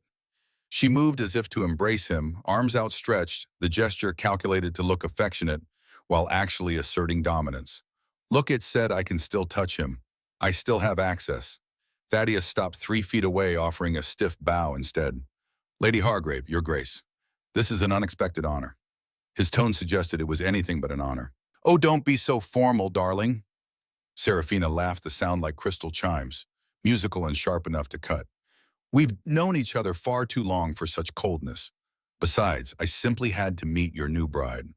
Speaker 1: She moved as if to embrace him, arms outstretched, the gesture calculated to look affectionate while actually asserting dominance. "Look," it said, "I can still touch him. I still have access." Thaddeus stopped 3 feet away, offering a stiff bow instead. "Lady Hargrave, Your Grace, this is an unexpected honor." His tone suggested it was anything but an honor. "Oh, don't be so formal, darling." Serafina laughed, the sound like crystal chimes, musical and sharp enough to cut. "We've known each other far too long for such coldness. Besides, I simply had to meet your new bride."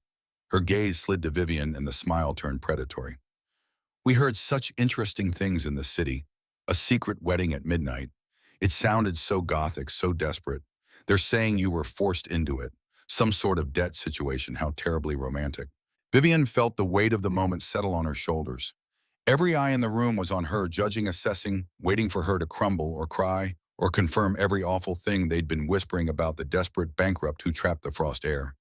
Speaker 1: Her gaze slid to Vivienne and the smile turned predatory. "We heard such interesting things in the city. A secret wedding at midnight. It sounded so Gothic, so desperate. They're saying you were forced into it. Some sort of debt situation, how terribly romantic." Vivienne felt the weight of the moment settle on her shoulders. Every eye in the room was on her, judging, assessing, waiting for her to crumble or cry or confirm every awful thing they'd been whispering about the desperate bankrupt who trapped the Frost heir.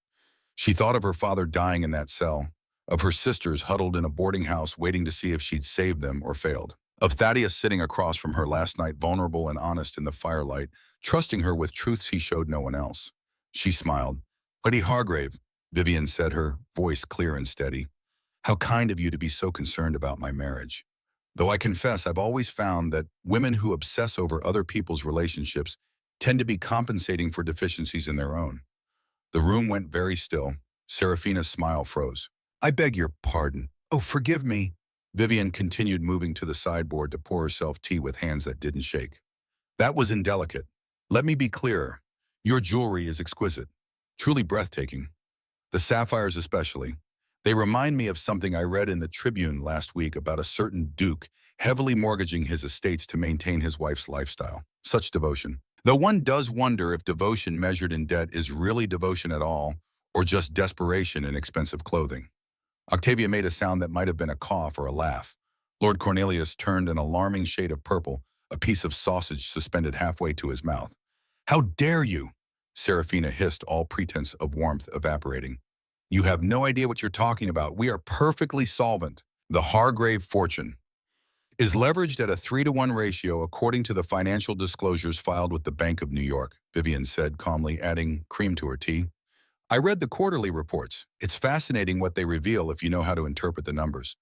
Speaker 1: She thought of her father dying in that cell, of her sisters huddled in a boarding house waiting to see if she'd saved them or failed, of Thaddeus sitting across from her last night, vulnerable and honest in the firelight, trusting her with truths he showed no one else. She smiled. "Lady Hargrave," Vivienne said, her voice clear and steady, "how kind of you to be so concerned about my marriage. Though I confess I've always found that women who obsess over other people's relationships tend to be compensating for deficiencies in their own." The room went very still. Serafina's smile froze. "I beg your pardon. Oh, forgive me." Vivienne continued, moving to the sideboard to pour herself tea with hands that didn't shake. "That was indelicate. Let me be clearer. Your jewelry is exquisite. Truly breathtaking. The sapphires especially. They remind me of something I read in the Tribune last week about a certain duke heavily mortgaging his estates to maintain his wife's lifestyle. Such devotion. Though one does wonder if devotion measured in debt is really devotion at all, or just desperation in expensive clothing." Octavia made a sound that might have been a cough or a laugh. Lord Cornelius turned an alarming shade of purple, a piece of sausage suspended halfway to his mouth. "How dare you?" Serafina hissed, all pretense of warmth evaporating. "You have no idea what you're talking about. We are perfectly solvent. The Hargrave fortune is leveraged at a 3-to-1 ratio according to the financial disclosures filed with the Bank of New York," Vivienne said calmly, adding cream to her tea. "I read the quarterly reports. It's fascinating what they reveal if you know how to interpret the numbers.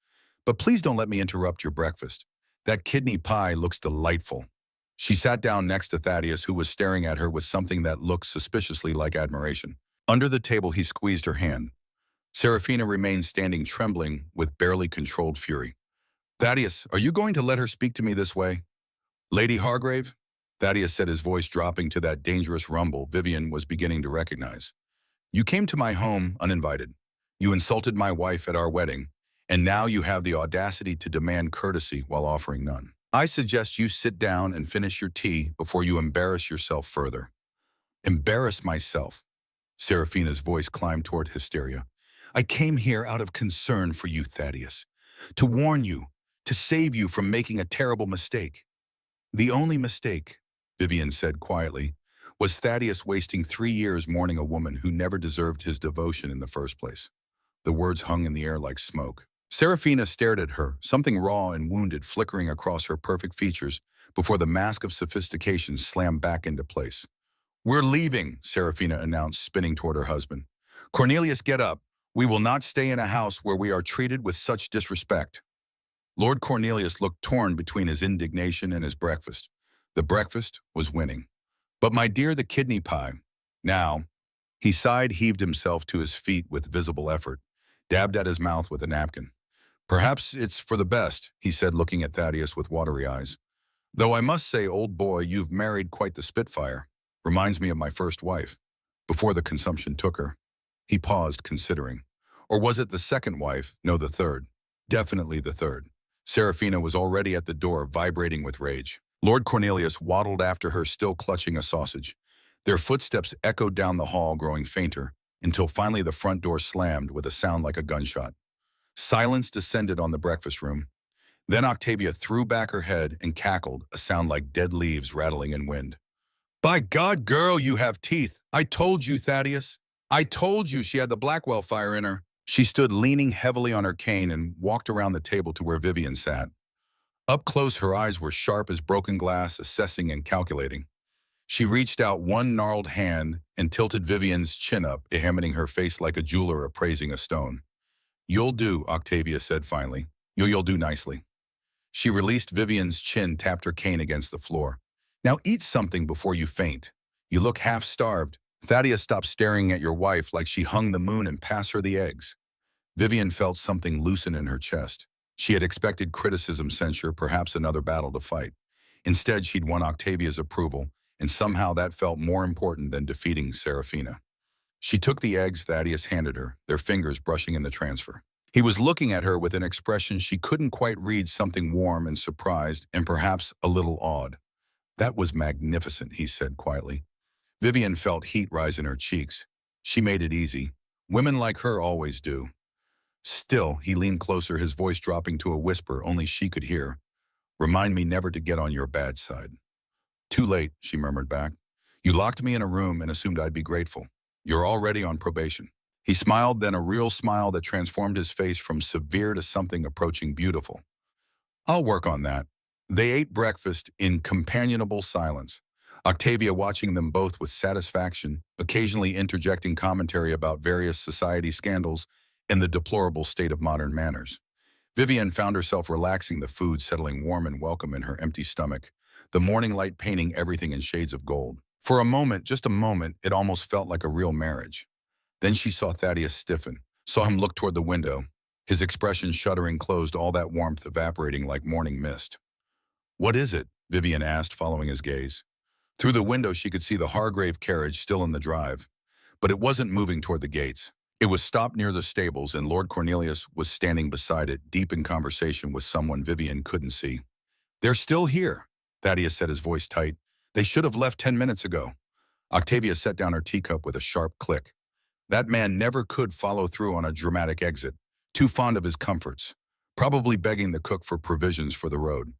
Speaker 1: But please don't let me interrupt your breakfast. That kidney pie looks delightful." She sat down next to Thaddeus, who was staring at her with something that looked suspiciously like admiration. Under the table, he squeezed her hand. Serafina remained standing, trembling with barely controlled fury. "Thaddeus, are you going to let her speak to me this way?" "Lady Hargrave?" Thaddeus said, his voice dropping to that dangerous rumble Vivienne was beginning to recognize. "You came to my home uninvited. You insulted my wife at our wedding, and now you have the audacity to demand courtesy while offering none." I suggest you sit down and finish your tea before you embarrass yourself further. Embarrass myself. Serafina's voice climbed toward hysteria. I came here out of concern for you, Thaddeus. To warn you, to save you from making a terrible mistake. The only mistake, Vivian said quietly, was Thaddeus wasting 3 years mourning a woman who never deserved his devotion in the first place. The words hung in the air like smoke. Serafina stared at her, something raw and wounded flickering across her perfect features before the mask of sophistication slammed back into place. We're leaving, Serafina announced, spinning toward her husband. Cornelius, get up. We will not stay in a house where we are treated with such disrespect. Lord Cornelius looked torn between his indignation and his breakfast. The breakfast was winning. But my dear, the kidney pie. Now, he sighed, heaved himself to his feet with visible effort, dabbed at his mouth with a napkin. Perhaps it's for the best, he said, looking at Thaddeus with watery eyes. Though I must say, old boy, you've married quite the spitfire. Reminds me of my first wife. Before the consumption took her. He paused, considering. Or was it the second wife? No, the third. Definitely the third. Serafina was already at the door, vibrating with rage. Lord Cornelius waddled after her, still clutching a sausage. Their footsteps echoed down the hall, growing fainter, until finally the front door slammed with a sound like a gunshot. Silence descended on the breakfast room. Then Octavia threw back her head and cackled, a sound like dead leaves rattling in wind. By God, girl, you have teeth. I told you, Thaddeus. I told you she had the Blackwell fire in her. She stood leaning heavily on her cane and walked around the table to where Vivian sat. Up close, her eyes were sharp as broken glass, assessing and calculating. She reached out one gnarled hand and tilted Vivian's chin up, examining her face like a jeweler appraising a stone. You'll do, Octavia said finally. You'll do nicely. She released Vivian's chin, tapped her cane against the floor. Now eat something before you faint. You look half-starved. Thaddeus, stop staring at your wife like she hung the moon and pass her the eggs. Vivian felt something loosen in her chest. She had expected criticism, censure, perhaps another battle to fight. Instead, she'd won Octavia's approval, and somehow that felt more important than defeating Serafina. She took the eggs Thaddeus handed her, their fingers brushing in the transfer. He was looking at her with an expression she couldn't quite read, something warm and surprised, and perhaps a little awed. That was magnificent, he said quietly. Vivian felt heat rise in her cheeks. She made it easy. Women like her always do. Still, he leaned closer, his voice dropping to a whisper only she could hear. Remind me never to get on your bad side. Too late, she murmured back. You locked me in a room and assumed I'd be grateful. You're already on probation. He smiled, then a real smile that transformed his face from severe to something approaching beautiful. I'll work on that. They ate breakfast in companionable silence, Octavia watching them both with satisfaction, occasionally interjecting commentary about various society scandals and the deplorable state of modern manners. Vivian found herself relaxing, the food settling warm and welcome in her empty stomach, the morning light painting everything in shades of gold. For a moment, just a moment, it almost felt like a real marriage. Then she saw Thaddeus stiffen, saw him look toward the window, his expression shuddering closed, all that warmth evaporating like morning mist. What is it? Vivian asked, following his gaze. Through the window she could see the Hargrave carriage still in the drive, but it wasn't moving toward the gates. It was stopped near the stables, and Lord Cornelius was standing beside it, deep in conversation with someone Vivian couldn't see. They're still here, Thaddeus said, his voice tight. They should have left 10 minutes ago. Octavia set down her teacup with a sharp click. That man never could follow through on a dramatic exit, too fond of his comforts, probably begging the cook for provisions for the road.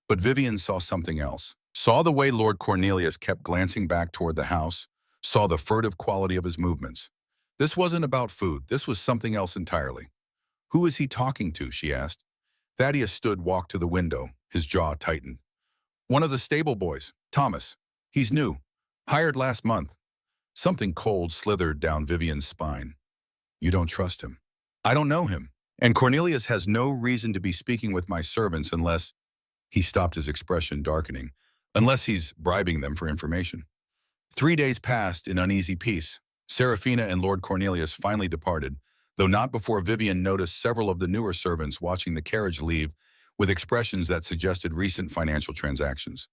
Speaker 1: But Vivian saw something else, saw the way Lord Cornelius kept glancing back toward the house, saw the furtive quality of his movements. This wasn't about food, this was something else entirely. Who is he talking to, she asked. Thaddeus stood, walked to the window, his jaw tightened. One of the stable boys, Thomas. He's new, hired last month. Something cold slithered down Vivian's spine. You don't trust him. I don't know him. And Cornelius has no reason to be speaking with my servants unless... He stopped, his expression darkening. Unless he's bribing them for information. 3 days passed in uneasy peace. Serafina and Lord Cornelius finally departed, though not before Vivian noticed several of the newer servants watching the carriage leave with expressions that suggested recent financial transactions.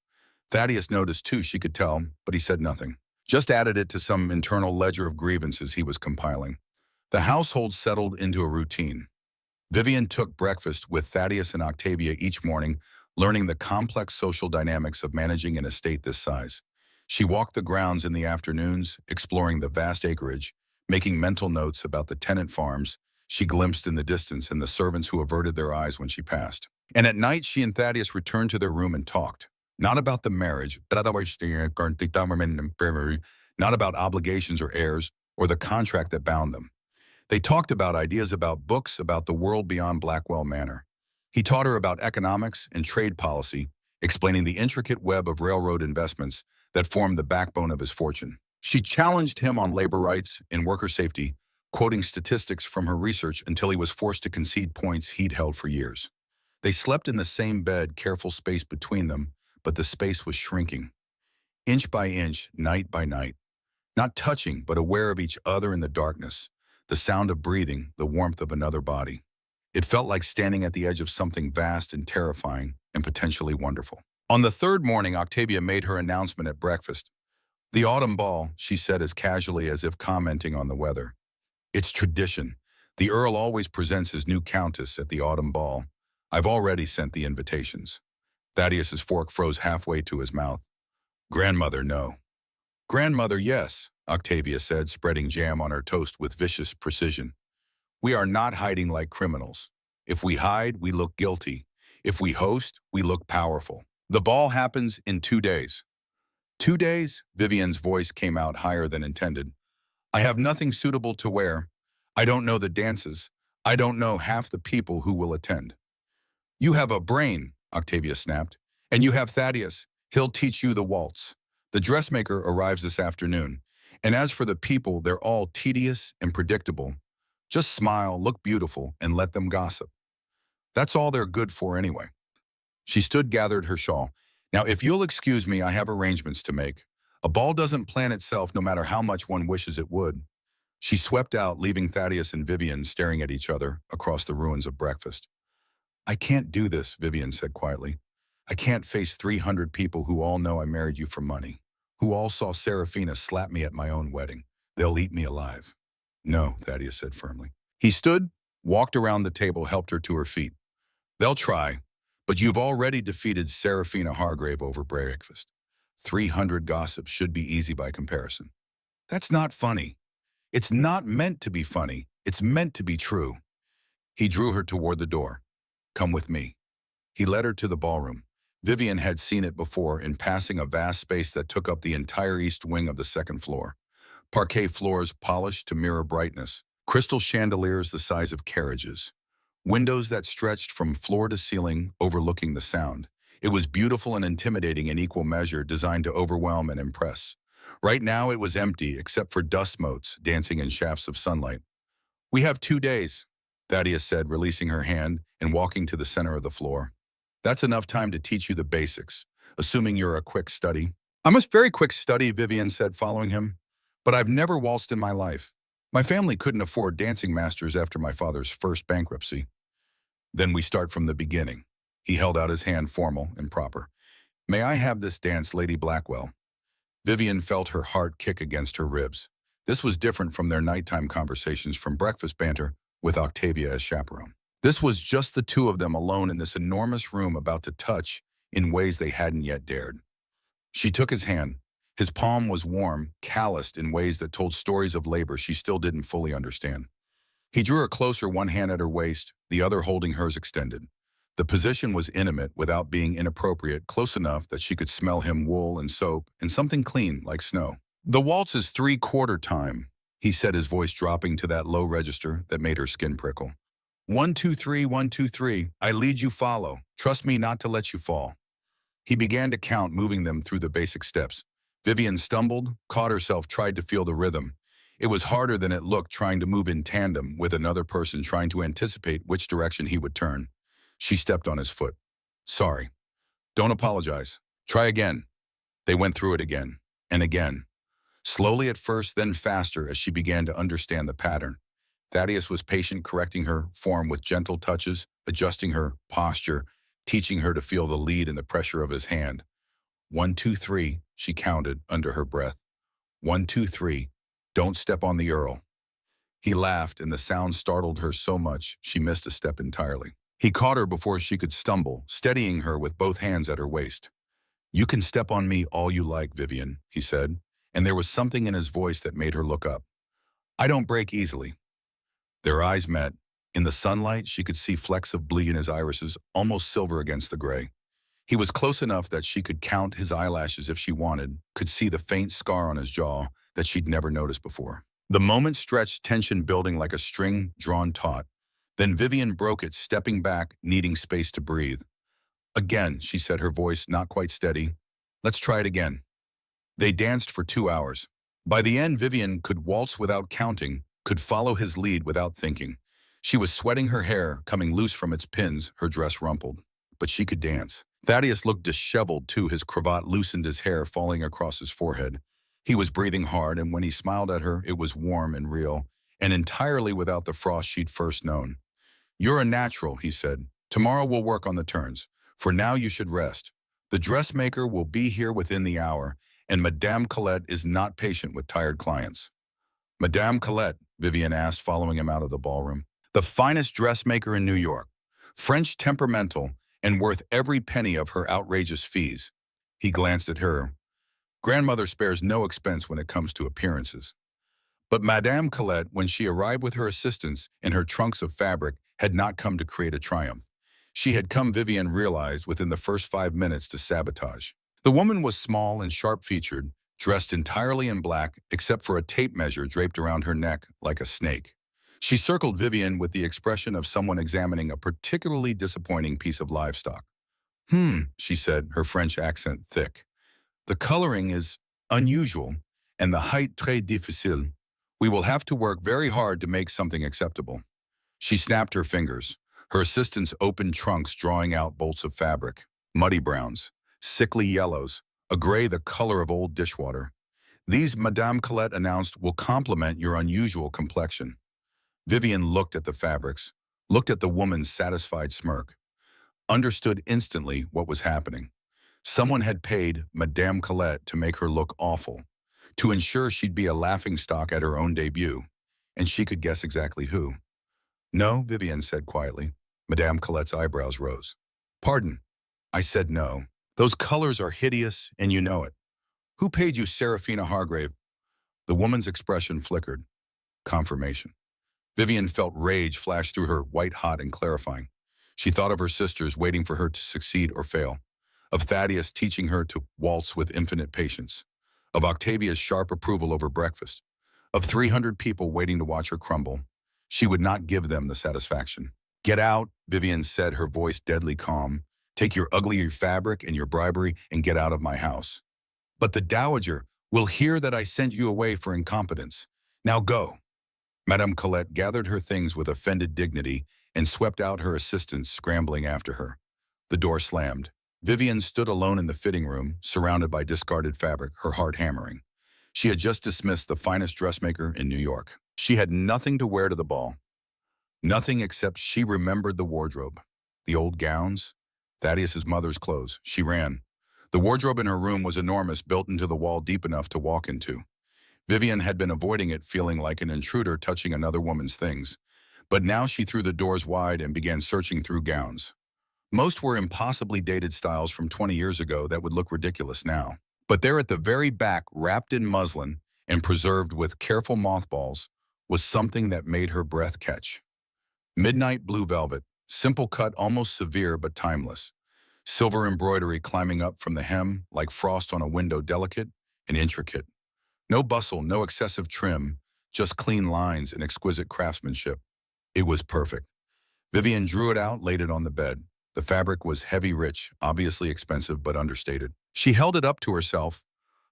Speaker 1: Thaddeus noticed too, she could tell, but he said nothing. Just added it to some internal ledger of grievances he was compiling. The household settled into a routine. Vivian took breakfast with Thaddeus and Octavia each morning, learning the complex social dynamics of managing an estate this size. She walked the grounds in the afternoons, exploring the vast acreage, making mental notes about the tenant farms she glimpsed in the distance and the servants who averted their eyes when she passed. And at night, she and Thaddeus returned to their room and talked. Not about the marriage, not about obligations or heirs, or the contract that bound them. They talked about ideas, about books, about the world beyond Blackwell Manor. He taught her about economics and trade policy, explaining the intricate web of railroad investments that formed the backbone of his fortune. She challenged him on labor rights and worker safety, quoting statistics from her research until he was forced to concede points he'd held for years. They slept in the same bed, careful space between them, but the space was shrinking. Inch by inch, night by night. Not touching, but aware of each other in the darkness, the sound of breathing, the warmth of another body. It felt like standing at the edge of something vast and terrifying and potentially wonderful. On the third morning, Octavia made her announcement at breakfast. "The autumn ball," she said as casually as if commenting on the weather. "It's tradition. The Earl always presents his new countess at the autumn ball. I've already sent the invitations." Thaddeus's fork froze halfway to his mouth. "Grandmother, no." "Grandmother, yes," Octavia said, spreading jam on her toast with vicious precision. "We are not hiding like criminals. If we hide, we look guilty. If we host, we look powerful. The ball happens in 2 days." 2 days? Vivian's voice came out higher than intended. "I have nothing suitable to wear. I don't know the dances. I don't know half the people who will attend." "You have a brain," Octavia snapped. "And you have Thaddeus. He'll teach you the waltz. The dressmaker arrives this afternoon. And as for the people, they're all tedious and predictable. Just smile, look beautiful, and let them gossip. That's all they're good for anyway." She stood, gathered her shawl. "Now, if you'll excuse me, I have arrangements to make. A ball doesn't plan itself no matter how much one wishes it would." She swept out, leaving Thaddeus and Vivian staring at each other across the ruins of breakfast. "I can't do this," Vivian said quietly. "I can't face 300 people who all know I married you for money, who all saw Serafina slap me at my own wedding. They'll eat me alive." "No," Thaddeus said firmly. He stood, walked around the table, helped her to her feet. "They'll try, but you've already defeated Serafina Hargrave over breakfast. 300 gossips should be easy by comparison." "That's not funny. It's not meant to be funny. It's meant to be true." He drew her toward the door. "Come with me." He led her to the ballroom. Vivian had seen it before, in passing, a vast space that took up the entire east wing of the second floor. Parquet floors polished to mirror brightness, crystal chandeliers the size of carriages, windows that stretched from floor to ceiling, overlooking the sound. It was beautiful and intimidating in equal measure, designed to overwhelm and impress. Right now it was empty, except for dust motes dancing in shafts of sunlight. "We have 2 days," Thaddeus said, releasing her hand and walking to the center of the floor. "That's enough time to teach you the basics, assuming you're a quick study." "I'm a very quick study," Vivian said, following him. "But I've never waltzed in my life. My family couldn't afford dancing masters after my father's first bankruptcy." "Then we start from the beginning." He held out his hand, formal and proper. "May I have this dance, Lady Blackwell?" Vivian felt her heart kick against her ribs. This was different from their nighttime conversations, from breakfast banter with Octavia as chaperone. This was just the two of them alone in this enormous room, about to touch in ways they hadn't yet dared. She took his hand. His palm was warm, calloused in ways that told stories of labor she still didn't fully understand. He drew her closer, one hand at her waist, the other holding hers extended. The position was intimate without being inappropriate, close enough that she could smell him, wool and soap, and something clean like snow. "The waltz is 3/4 time," he said, his voice dropping to that low register that made her skin prickle. 1, 2, 3, 1, 2, 3. I lead, you follow. Trust me not to let you fall." He began to count, moving them through the basic steps. Vivian stumbled, caught herself, tried to feel the rhythm. It was harder than it looked, trying to move in tandem with another person, trying to anticipate which direction he would turn. She stepped on his foot. "Sorry. Don't apologize. Try again." They went through it again and again. Slowly at first, then faster as she began to understand the pattern. Thaddeus was patient, correcting her form with gentle touches, adjusting her posture, teaching her to feel the lead and the pressure of his hand. 1, 2, 3, she counted under her breath. 1, 2, 3, don't step on the Earl. He laughed, and the sound startled her so much she missed a step entirely. He caught her before she could stumble, steadying her with both hands at her waist. "You can step on me all you like, Vivian," he said, and there was something in his voice that made her look up. "I don't break easily." Their eyes met. In the sunlight, she could see flecks of blee in his irises, almost silver against the gray. He was close enough that she could count his eyelashes if she wanted, could see the faint scar on his jaw that she'd never noticed before. The moment stretched, tension building like a string drawn taut. Then Vivian broke it, stepping back, needing space to breathe. "Again," she said, her voice not quite steady. "Let's try it again." They danced for 2 hours. By the end, Vivian could waltz without counting, could follow his lead without thinking. She was sweating, her hair coming loose from its pins, her dress rumpled. But she could dance. Thaddeus looked disheveled too, his cravat loosened, his hair falling across his forehead. He was breathing hard, and when he smiled at her, it was warm and real, and entirely without the frost she'd first known. "You're a natural," he said. "Tomorrow we'll work on the turns. For now you should rest. The dressmaker will be here within the hour, and Madame Colette is not patient with tired clients." "Madame Colette?" Vivian asked, following him out of the ballroom. "The finest dressmaker in New York. French, temperamental, and worth every penny of her outrageous fees." He glanced at her. "Grandmother spares no expense when it comes to appearances." But Madame Colette, when she arrived with her assistants and her trunks of fabric, had not come to create a triumph. She had come, Vivian realized within the first 5 minutes, to sabotage. The woman was small and sharp-featured, dressed entirely in black except for a tape measure draped around her neck like a snake. She circled Vivian with the expression of someone examining a particularly disappointing piece of livestock. She said, her French accent thick. "The coloring is unusual, and the height très difficile. We will have to work very hard to make something acceptable." She snapped her fingers. Her assistants opened trunks, drawing out bolts of fabric. Muddy browns, sickly yellows, a gray the color of old dishwater. "These," Madame Colette announced, "will complement your unusual complexion." Vivian looked at the fabrics, looked at the woman's satisfied smirk, understood instantly what was happening. Someone had paid Madame Colette to make her look awful, to ensure she'd be a laughingstock at her own debut, and she could guess exactly who. "No," Vivian said quietly. Madame Colette's eyebrows rose. "Pardon." "I said no. Those colors are hideous, and you know it." "Who paid you, Serafina Hargrave?" The woman's expression flickered. Confirmation. Vivian felt rage flash through her, white-hot and clarifying. She thought of her sisters waiting for her to succeed or fail, of Thaddeus teaching her to waltz with infinite patience, of Octavia's sharp approval over breakfast, of 300 people waiting to watch her crumble. She would not give them the satisfaction. "Get out," Vivian said, her voice deadly calm. "Take your ugly fabric and your bribery and get out of my house." "But the Dowager will hear that I sent you away for incompetence. Now go." Madame Colette gathered her things with offended dignity and swept out, her assistants scrambling after her. The door slammed. Vivian stood alone in the fitting room, surrounded by discarded fabric, her heart hammering. She had just dismissed the finest dressmaker in New York. She had nothing to wear to the ball. Nothing except she remembered the wardrobe. The old gowns, Thaddeus's mother's clothes. She ran. The wardrobe in her room was enormous, built into the wall deep enough to walk into. Vivian had been avoiding it, feeling like an intruder touching another woman's things. But now she threw the doors wide and began searching through gowns. Most were impossibly dated styles from 20 years ago that would look ridiculous now. But there at the very back, wrapped in muslin and preserved with careful mothballs, was something that made her breath catch. Midnight blue velvet, simple cut, almost severe but timeless. Silver embroidery climbing up from the hem like frost on a window, delicate and intricate. No bustle, no excessive trim, just clean lines and exquisite craftsmanship. It was perfect. Vivian drew it out, laid it on the bed. The fabric was heavy, rich, obviously expensive but understated. She held it up to herself,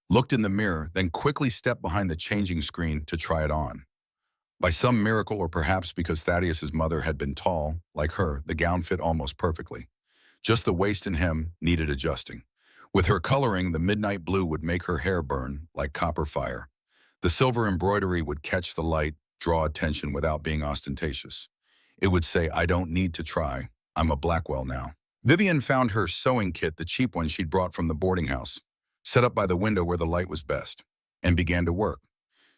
Speaker 1: looked in the mirror, then quickly stepped behind the changing screen to try it on. By some miracle, or perhaps because Thaddeus's mother had been tall, like her, the gown fit almost perfectly. Just the waist and hem needed adjusting. With her coloring, the midnight blue would make her hair burn like copper fire. The silver embroidery would catch the light, draw attention without being ostentatious. It would say, "I don't need to try. I'm a Blackwell now." Vivian found her sewing kit, the cheap one she'd brought from the boarding house, set up by the window where the light was best, and began to work.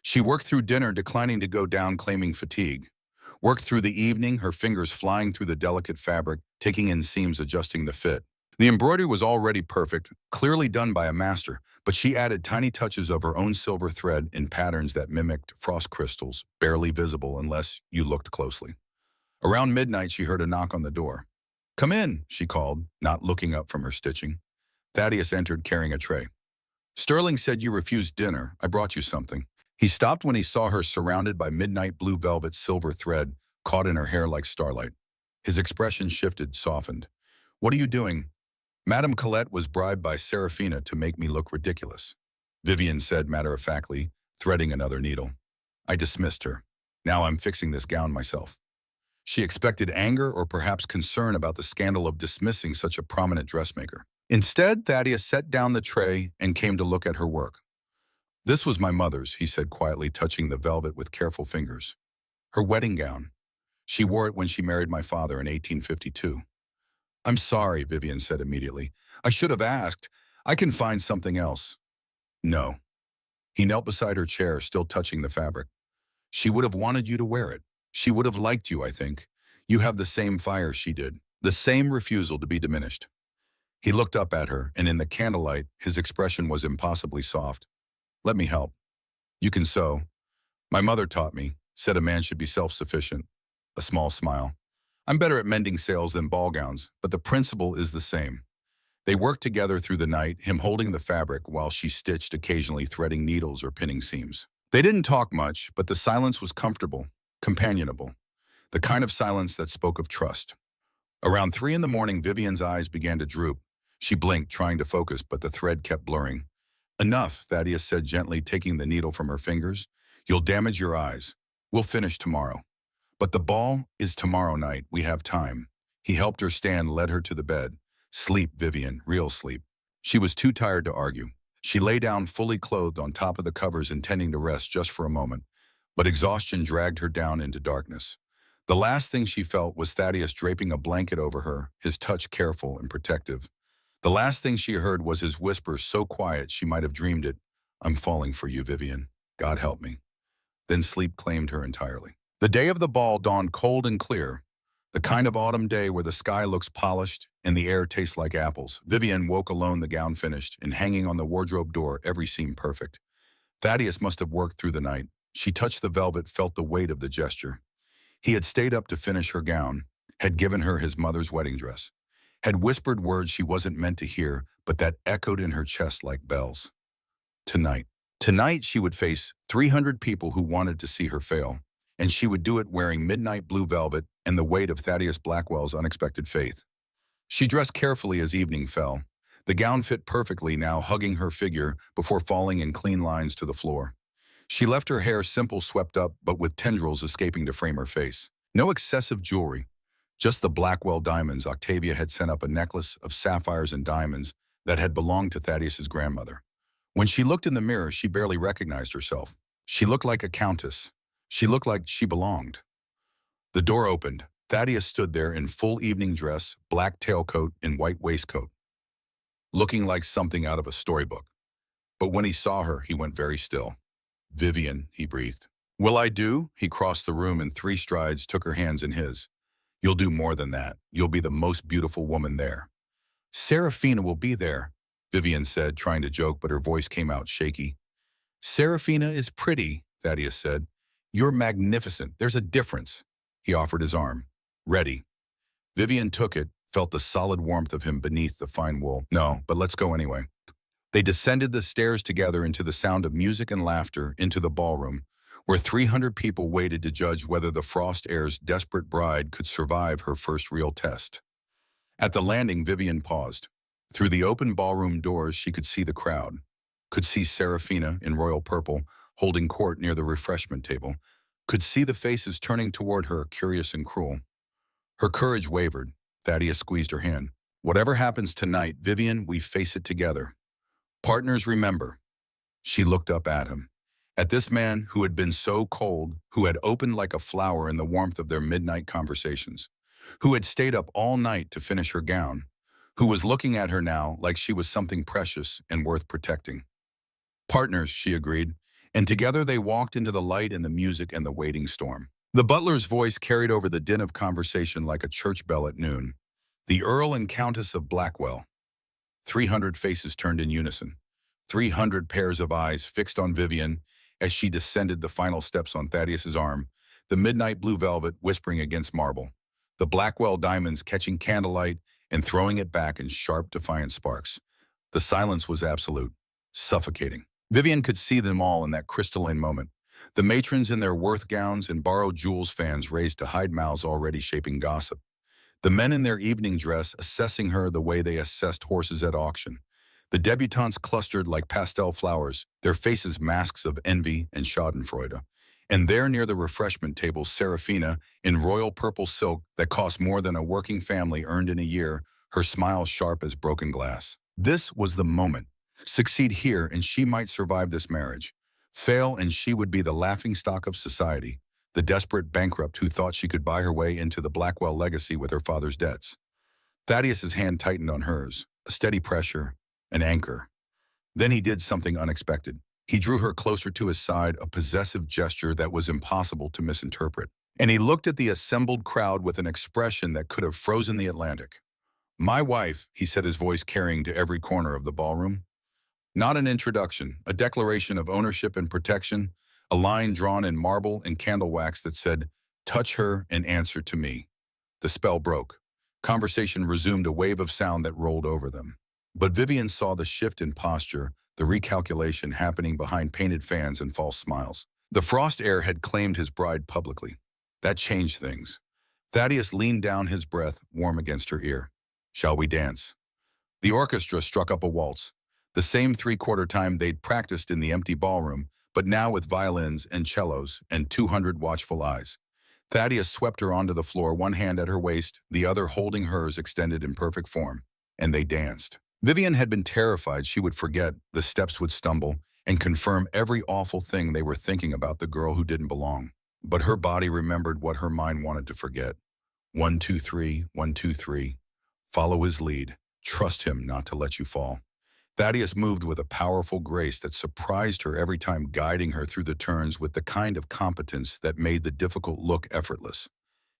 Speaker 1: She worked through dinner, declining to go down, claiming fatigue. Worked through the evening, her fingers flying through the delicate fabric, taking in seams, adjusting the fit. The embroidery was already perfect, clearly done by a master, but she added tiny touches of her own silver thread in patterns that mimicked frost crystals, barely visible unless you looked closely. Around midnight, she heard a knock on the door. "Come in," she called, not looking up from her stitching. Thaddeus entered carrying a tray. "Sterling said you refused dinner. I brought you something." He stopped when he saw her surrounded by midnight blue velvet silver thread caught in her hair like starlight. His expression shifted, softened. "What are you doing?" "Madame Colette was bribed by Serafina to make me look ridiculous," Vivian said matter-of-factly, threading another needle. "I dismissed her. Now I'm fixing this gown myself." She expected anger or perhaps concern about the scandal of dismissing such a prominent dressmaker. Instead, Thaddeus set down the tray and came to look at her work. "This was my mother's," he said quietly, touching the velvet with careful fingers. "Her wedding gown. She wore it when she married my father in 1852. "I'm sorry," Vivian said immediately. "I should have asked. I can find something else." "No." He knelt beside her chair, still touching the fabric. "She would have wanted you to wear it. She would have liked you, I think. You have the same fire she did, the same refusal to be diminished." He looked up at her, and in the candlelight, his expression was impossibly soft. "Let me help. You can sew. My mother taught me, said a man should be self-sufficient." A small smile. "I'm better at mending sails than ball gowns, but the principle is the same." They worked together through the night, him holding the fabric while she stitched, occasionally threading needles or pinning seams. They didn't talk much, but the silence was comfortable, companionable, the kind of silence that spoke of trust. Around 3 in the morning, Vivian's eyes began to droop. She blinked, trying to focus, but the thread kept blurring. "Enough," Thaddeus said gently, taking the needle from her fingers. "You'll damage your eyes. We'll finish tomorrow." "But the ball is tomorrow night. We have time." He helped her stand, led her to the bed. "Sleep, Vivian, real sleep." She was too tired to argue. She lay down fully clothed on top of the covers, intending to rest just for a moment, but exhaustion dragged her down into darkness. The last thing she felt was Thaddeus draping a blanket over her, his touch careful and protective. The last thing she heard was his whisper, so quiet she might have dreamed it. "I'm falling for you, Vivian. God help me." Then sleep claimed her entirely. The day of the ball dawned cold and clear, the kind of autumn day where the sky looks polished and the air tastes like apples. Vivian woke alone, the gown finished, and hanging on the wardrobe door, every seam perfect. Thaddeus must have worked through the night. She touched the velvet, felt the weight of the gesture. He had stayed up to finish her gown, had given her his mother's wedding dress, had whispered words she wasn't meant to hear, but that echoed in her chest like bells. Tonight. Tonight she would face 300 people who wanted to see her fail, and she would do it wearing midnight blue velvet and the weight of Thaddeus Blackwell's unexpected faith. She dressed carefully as evening fell. The gown fit perfectly now, hugging her figure before falling in clean lines to the floor. She left her hair simple, swept up, but with tendrils escaping to frame her face. No excessive jewelry, just the Blackwell diamonds. Octavia had sent up a necklace of sapphires and diamonds that had belonged to Thaddeus's grandmother. When she looked in the mirror, she barely recognized herself. She looked like a countess. She looked like she belonged. The door opened. Thaddeus stood there in full evening dress, black tailcoat and white waistcoat, looking like something out of a storybook. But when he saw her, he went very still. "Vivian," he breathed. "Will I do?" He crossed the room in 3 strides, took her hands in his. "You'll do more than that. You'll be the most beautiful woman there." "Serafina will be there," Vivian said, trying to joke, but her voice came out shaky. "Serafina is pretty," Thaddeus said. "You're magnificent. There's a difference." He offered his arm. "Ready." Vivian took it, felt the solid warmth of him beneath the fine wool. "No, but let's go anyway." They descended the stairs together into the sound of music and laughter, into the ballroom, where 300 people waited to judge whether the Frost heir's desperate bride could survive her first real test. At the landing, Vivian paused. Through the open ballroom doors, she could see the crowd, could see Serafina in royal purple, holding court near the refreshment table, could see the faces turning toward her, curious and cruel. Her courage wavered. Thaddeus squeezed her hand. "Whatever happens tonight, Vivian, we face it together. Partners, remember." She looked up at him, at this man who had been so cold, who had opened like a flower in the warmth of their midnight conversations, who had stayed up all night to finish her gown, who was looking at her now like she was something precious and worth protecting. "Partners," she agreed, and together they walked into the light and the music and the waiting storm. The butler's voice carried over the din of conversation like a church bell at noon. The Earl and Countess of Blackwell. 300 faces turned in unison. 300 pairs of eyes fixed on Vivian as she descended the final steps on Thaddeus's arm, the midnight blue velvet whispering against marble, the Blackwell diamonds catching candlelight and throwing it back in sharp, defiant sparks. The silence was absolute, suffocating. Vivian could see them all in that crystalline moment. The matrons in their Worth gowns and borrowed jewels fans raised to hide mouths already shaping gossip. The men in their evening dress assessing her the way they assessed horses at auction. The debutantes clustered like pastel flowers, their faces masks of envy and schadenfreude. And there near the refreshment table, Serafina, in royal purple silk that cost more than a working family earned in a year, her smile sharp as broken glass. This was the moment. Succeed here and she might survive this marriage. Fail and she would be the laughingstock of society, the desperate bankrupt who thought she could buy her way into the Blackwell legacy with her father's debts. Thaddeus's hand tightened on hers, a steady pressure, an anchor. Then he did something unexpected. He drew her closer to his side, a possessive gesture that was impossible to misinterpret. And he looked at the assembled crowd with an expression that could have frozen the Atlantic. "My wife," he said, his voice carrying to every corner of the ballroom. Not an introduction, a declaration of ownership and protection, a line drawn in marble and candle wax that said, "Touch her and answer to me." The spell broke. Conversation resumed, a wave of sound that rolled over them. But Vivian saw the shift in posture, the recalculation happening behind painted fans and false smiles. The frost heir had claimed his bride publicly. That changed things. Thaddeus leaned down, his breath warm against her ear. "Shall we dance?" The orchestra struck up a waltz, the same three-quarter time they'd practiced in the empty ballroom, but now with violins and cellos and 200 watchful eyes. Thaddeus swept her onto the floor, one hand at her waist, the other holding hers extended in perfect form, and they danced. Vivian had been terrified she would forget, the steps would stumble, and confirm every awful thing they were thinking about the girl who didn't belong. But her body remembered what her mind wanted to forget. 1, 2, 3, 1, 2, 3. Follow his lead. Trust him not to let you fall. Thaddeus moved with a powerful grace that surprised her every time, guiding her through the turns with the kind of competence that made the difficult look effortless.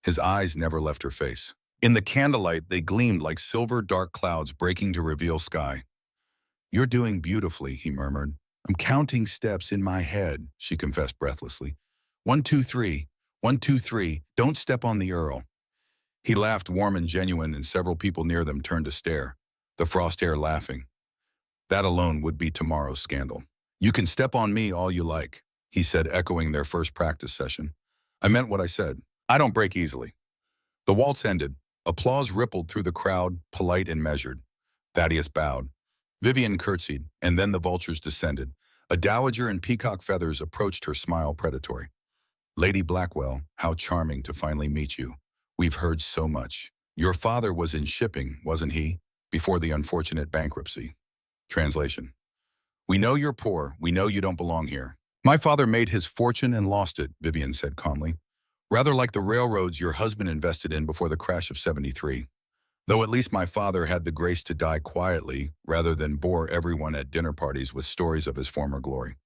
Speaker 1: His eyes never left her face. In the candlelight, they gleamed like silver dark clouds breaking to reveal sky. "You're doing beautifully," he murmured. "I'm counting steps in my head," she confessed breathlessly. 1, 2, 3. 1, 2, 3. Don't step on the Earl." He laughed, warm and genuine, and several people near them turned to stare. The frost heir laughing. That alone would be tomorrow's scandal. "You can step on me all you like," he said, echoing their first practice session. "I meant what I said. I don't break easily." The waltz ended. Applause rippled through the crowd, polite and measured. Thaddeus bowed. Vivian curtsied, and then the vultures descended. A dowager in peacock feathers approached her, smile predatory. "Lady Blackwell, how charming to finally meet you. We've heard so much. Your father was in shipping, wasn't he, before the unfortunate bankruptcy?" Translation. "We know you're poor. We know you don't belong here." "My father made his fortune and lost it," Vivian said calmly. "Rather like the railroads your husband invested in before the crash of '73. Though at least my father had the grace to die quietly rather than bore everyone at dinner parties with stories of his former glory."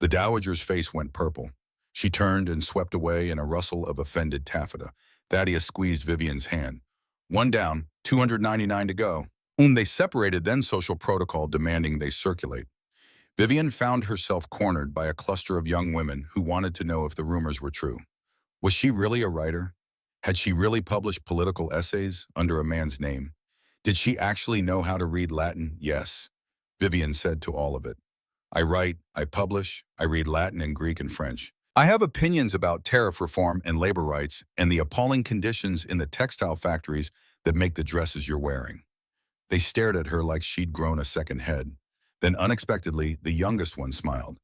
Speaker 1: The dowager's face went purple. She turned and swept away in a rustle of offended taffeta. Thaddeus squeezed Vivian's hand. "One down, 299 to go." They separated, then social protocol demanding they circulate. Vivian found herself cornered by a cluster of young women who wanted to know if the rumors were true. Was she really a writer? Had she really published political essays under a man's name? Did she actually know how to read Latin? "Yes," Vivian said to all of it. "I write, I publish, I read Latin and Greek and French. I have opinions about tariff reform and labor rights and the appalling conditions in the textile factories that make the dresses you're wearing." They stared at her like she'd grown a second head. Then unexpectedly, the youngest one smiled.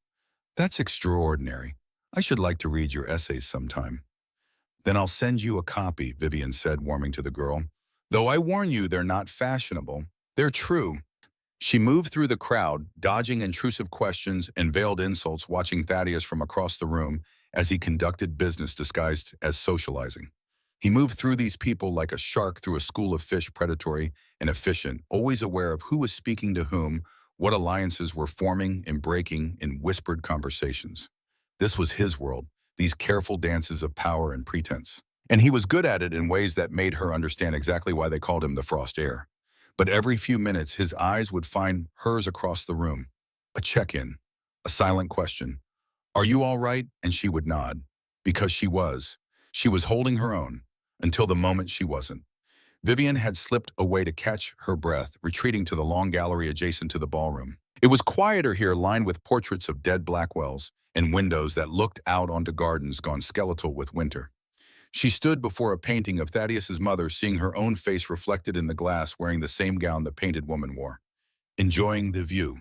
Speaker 1: "That's extraordinary. I should like to read your essays sometime." "Then I'll send you a copy," Vivian said, warming to the girl. "Though I warn you, they're not fashionable. They're true." She moved through the crowd, dodging intrusive questions and veiled insults, watching Thaddeus from across the room as he conducted business disguised as socializing. He moved through these people like a shark through a school of fish, predatory and efficient, always aware of who was speaking to whom, what alliances were forming and breaking in whispered conversations. This was his world. these careful dances of power and pretense. And he was good at it in ways that made her understand exactly why they called him the Frost Heir. But every few minutes, his eyes would find hers across the room. A check-in, a silent question. Are you all right? And she would nod. Because she was. She was holding her own, until the moment she wasn't. Vivian had slipped away to catch her breath, retreating to the long gallery adjacent to the ballroom. It was quieter here, lined with portraits of dead Blackwells and windows that looked out onto gardens gone skeletal with winter. She stood before a painting of Thaddeus's mother, seeing her own face reflected in the glass, wearing the same gown the painted woman wore. Enjoying the view.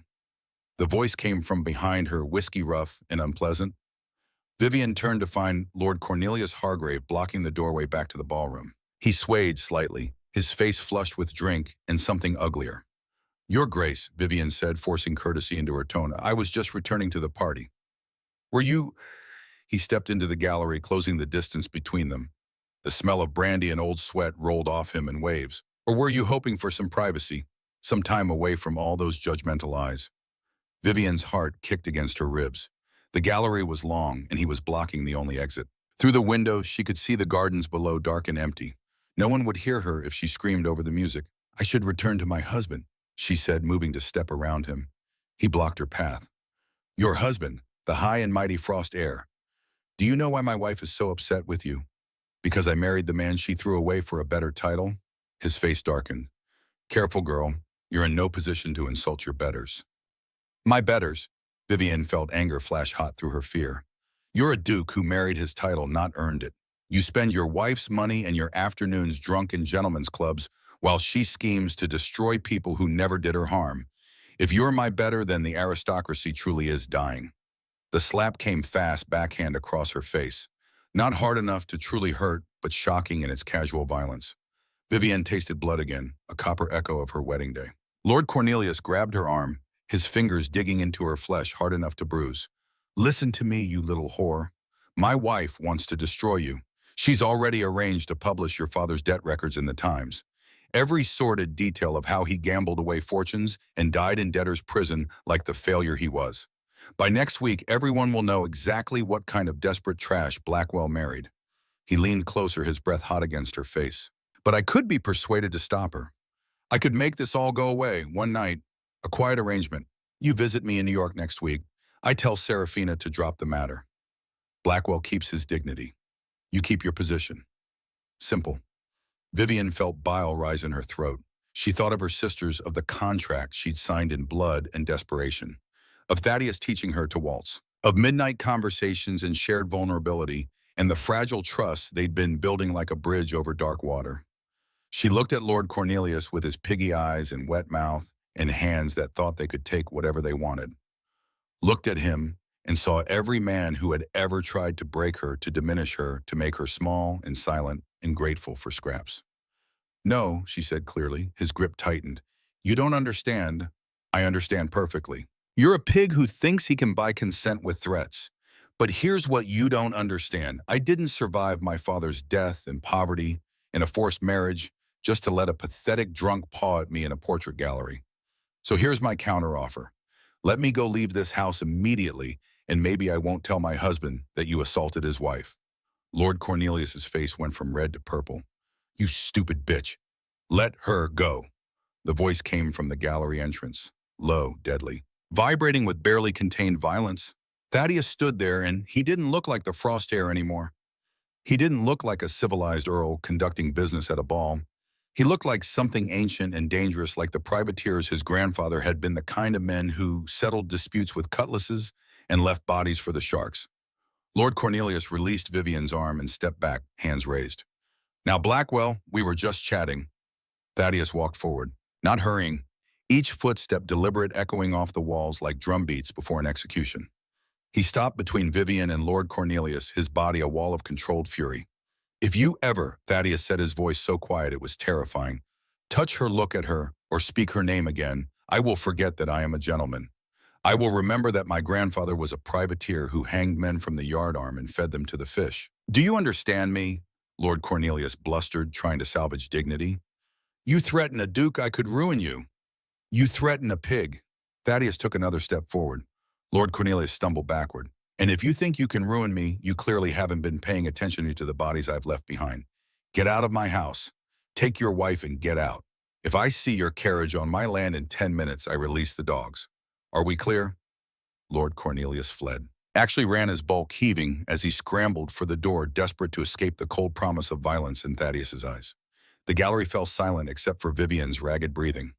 Speaker 1: The voice came from behind her, whiskey rough and unpleasant. Vivian turned to find Lord Cornelius Hargrave blocking the doorway back to the ballroom. He swayed slightly, his face flushed with drink and something uglier. Your Grace, Vivian said, forcing courtesy into her tone. I was just returning to the party. Were you? He stepped into the gallery, closing the distance between them. The smell of brandy and old sweat rolled off him in waves. Or were you hoping for some privacy, some time away from all those judgmental eyes? Vivian's heart kicked against her ribs. The gallery was long, and he was blocking the only exit. Through the window, she could see the gardens below, dark and empty. No one would hear her if she screamed over the music. I should return to my husband, she said, moving to step around him. He blocked her path. Your husband, the high and mighty Frost Heir. Do you know why my wife is so upset with you? Because I married the man she threw away for a better title? His face darkened. Careful, girl. You're in no position to insult your betters. My betters? Vivian felt anger flash hot through her fear. You're a duke who married his title, not earned it. You spend your wife's money and your afternoons drunk in gentlemen's clubs while she schemes to destroy people who never did her harm. If you're my better, then the aristocracy truly is dying. The slap came fast, backhand across her face. Not hard enough to truly hurt, but shocking in its casual violence. Vivian tasted blood again, a copper echo of her wedding day. Lord Cornelius grabbed her arm, his fingers digging into her flesh hard enough to bruise. Listen to me, you little whore. My wife wants to destroy you. She's already arranged to publish your father's debt records in the Times. Every sordid detail of how he gambled away fortunes and died in debtor's prison like the failure he was. By next week, everyone will know exactly what kind of desperate trash Blackwell married. He leaned closer, his breath hot against her face. But I could be persuaded to stop her. I could make this all go away one night, a quiet arrangement. You visit me in New York next week. I tell Serafina to drop the matter. Blackwell keeps his dignity. You keep your position. Simple. Vivian felt bile rise in her throat. She thought of her sisters, of the contract she'd signed in blood and desperation, of Thaddeus teaching her to waltz, of midnight conversations and shared vulnerability, and the fragile trust they'd been building like a bridge over dark water. She looked at Lord Cornelius with his piggy eyes and wet mouth and hands that thought they could take whatever they wanted. Looked at him and saw every man who had ever tried to break her, to diminish her, to make her small and silent and grateful for scraps. No, she said clearly, his grip tightened. You don't understand. I understand perfectly. You're a pig who thinks he can buy consent with threats. But here's what you don't understand. I didn't survive my father's death and poverty and a forced marriage just to let a pathetic drunk paw at me in a portrait gallery. So here's my counteroffer. Let me go leave this house immediately, and maybe I won't tell my husband that you assaulted his wife. Lord Cornelius's face went from red to purple. You stupid bitch. Let her go. The voice came from the gallery entrance, low, deadly, vibrating with barely contained violence. Thaddeus stood there, and he didn't look like the Frost Heir anymore. He didn't look like a civilized earl conducting business at a ball. He looked like something ancient and dangerous, like the privateers his grandfather had been, the kind of men who settled disputes with cutlasses and left bodies for the sharks. Lord Cornelius released Vivian's arm and stepped back, hands raised. Now, Blackwell, we were just chatting. Thaddeus walked forward, not hurrying, each footstep deliberate, echoing off the walls like drum beats before an execution. He stopped between Vivian and Lord Cornelius, his body a wall of controlled fury. If you ever, Thaddeus said, his voice so quiet it was terrifying, touch her, look at her, or speak her name again, I will forget that I am a gentleman. I will remember that my grandfather was a privateer who hanged men from the yardarm and fed them to the fish. Do you understand me? Lord Cornelius blustered, trying to salvage dignity. You threaten a duke, I could ruin you. You threaten a pig. Thaddeus took another step forward. Lord Cornelius stumbled backward. And if you think you can ruin me, you clearly haven't been paying attention to the bodies I've left behind. Get out of my house. Take your wife and get out. If I see your carriage on my land in 10 minutes, I release the dogs. Are we clear? Lord Cornelius fled. Actually ran his bulk heaving as he scrambled for the door, desperate to escape the cold promise of violence in Thaddeus's eyes. The gallery fell silent except for Vivian's ragged breathing.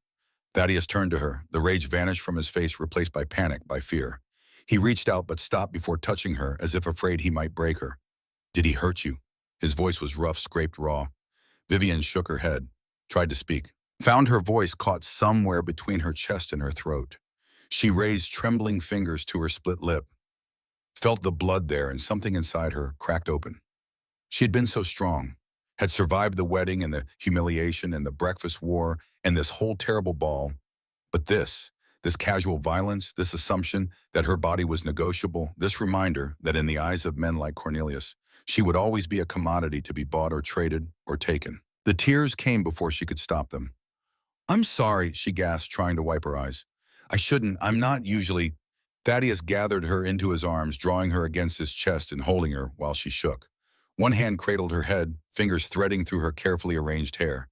Speaker 1: Thaddeus turned to her. The rage vanished from his face, replaced by panic, by fear. He reached out but stopped before touching her, as if afraid he might break her. Did he hurt you? His voice was rough, scraped raw. Vivian shook her head, tried to speak. Found her voice caught somewhere between her chest and her throat. She raised trembling fingers to her split lip, felt the blood there, and something inside her cracked open. She had been so strong, had survived the wedding and the humiliation and the breakfast war and this whole terrible ball. But this casual violence, this assumption that her body was negotiable, this reminder that in the eyes of men like Cornelius, she would always be a commodity to be bought or traded or taken. The tears came before she could stop them. I'm sorry, she gasped, trying to wipe her eyes. I shouldn't. I'm not usually. Thaddeus gathered her into his arms, drawing her against his chest and holding her while she shook. One hand cradled her head, fingers threading through her carefully arranged hair.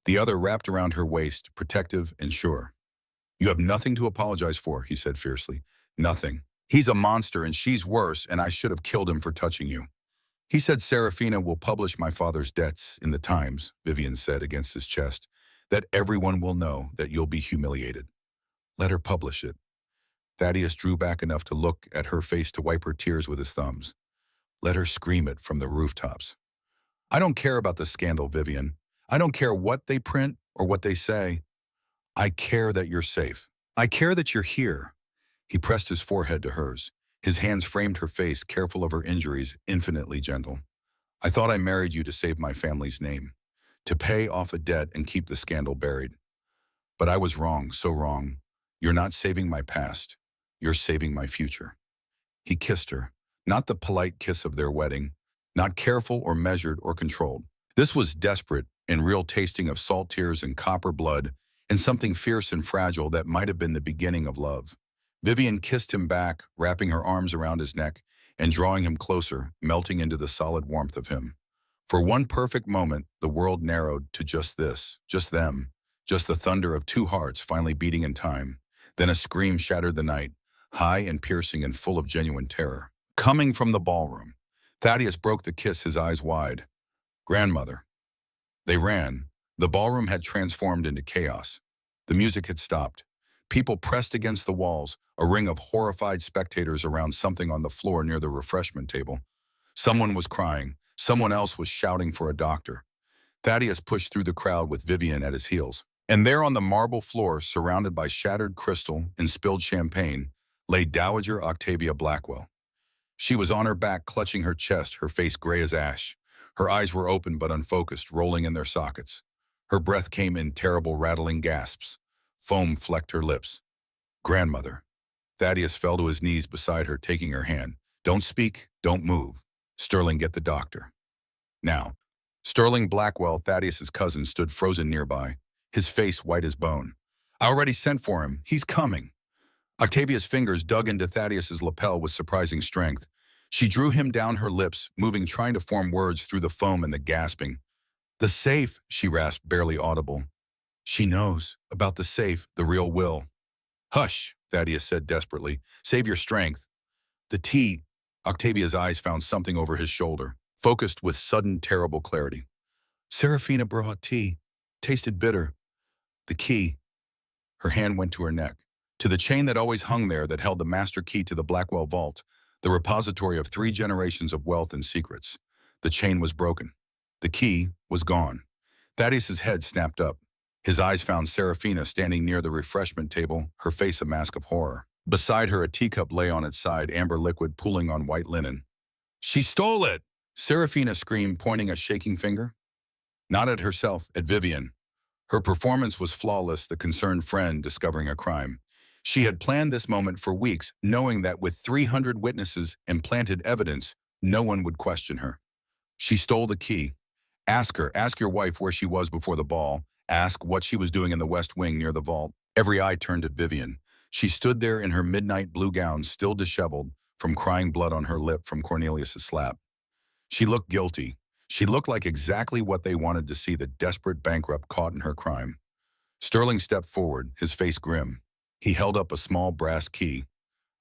Speaker 1: The other wrapped around her waist, protective and sure. You have nothing to apologize for, he said fiercely. Nothing. He's a monster and she's worse, and I should have killed him for touching you. He said Serafina will publish my father's debts in the Times, Vivian said against his chest, that everyone will know that you'll be humiliated. Let her publish it. Thaddeus drew back enough to look at her face to wipe her tears with his thumbs. Let her scream it from the rooftops. I don't care about the scandal, Vivian. I don't care what they print or what they say. I care that you're safe. I care that you're here. He pressed his forehead to hers. His hands framed her face, careful of her injuries, infinitely gentle. I thought I married you to save my family's name, to pay off a debt and keep the scandal buried. But I was wrong, so wrong. You're not saving my past. You're saving my future. He kissed her, not the polite kiss of their wedding, not careful or measured or controlled. This was desperate and real, tasting of salt tears and copper blood, and something fierce and fragile that might have been the beginning of love. Vivian kissed him back, wrapping her arms around his neck and drawing him closer, melting into the solid warmth of him. For one perfect moment, the world narrowed to just this, just them, just the thunder of two hearts finally beating in time. Then a scream shattered the night, high and piercing and full of genuine terror. Coming from the ballroom, Thaddeus broke the kiss, his eyes wide. Grandmother. They ran. The ballroom had transformed into chaos. The music had stopped. People pressed against the walls, a ring of horrified spectators around something on the floor near the refreshment table. Someone was crying. Someone else was shouting for a doctor. Thaddeus pushed through the crowd with Vivian at his heels. And there on the marble floor, surrounded by shattered crystal and spilled champagne, lay Dowager Octavia Blackwell. She was on her back, clutching her chest, her face gray as ash. Her eyes were open but unfocused, rolling in their sockets. Her breath came in terrible, rattling gasps. Foam flecked her lips. Grandmother. Thaddeus fell to his knees beside her, taking her hand. Don't speak, don't move. Sterling, get the doctor. Now. Sterling Blackwell, Thaddeus's cousin, stood frozen nearby, his face white as bone. I already sent for him. He's coming. Octavia's fingers dug into Thaddeus's lapel with surprising strength. She drew him down, her lips moving, trying to form words through the foam and the gasping. The safe, she rasped, barely audible. She knows about the safe, the real will. Hush, Thaddeus said desperately. Save your strength. The tea. Octavia's eyes found something over his shoulder, focused with sudden, terrible clarity. Serafina brought tea. Tasted bitter. The key. Her hand went to her neck, to the chain that always hung there that held the master key to the Blackwell vault, the repository of 3 generations of wealth and secrets. The chain was broken. The key was gone. Thaddeus's head snapped up. His eyes found Serafina standing near the refreshment table, her face a mask of horror. Beside her, a teacup lay on its side, amber liquid pooling on white linen. She stole it! Serafina screamed, pointing a shaking finger. Not at herself, at Vivian. Her performance was flawless, the concerned friend discovering a crime. She had planned this moment for weeks, knowing that with 300 witnesses and planted evidence, no one would question her. She stole the key. Ask her, ask your wife where she was before the ball. Ask what she was doing in the West Wing near the vault. Every eye turned at Vivian. She stood there in her midnight blue gown, still disheveled, from crying blood on her lip from Cornelius's slap. She looked guilty. She looked like exactly what they wanted to see the desperate bankrupt caught in her crime. Sterling stepped forward, his face grim. He held up a small brass key.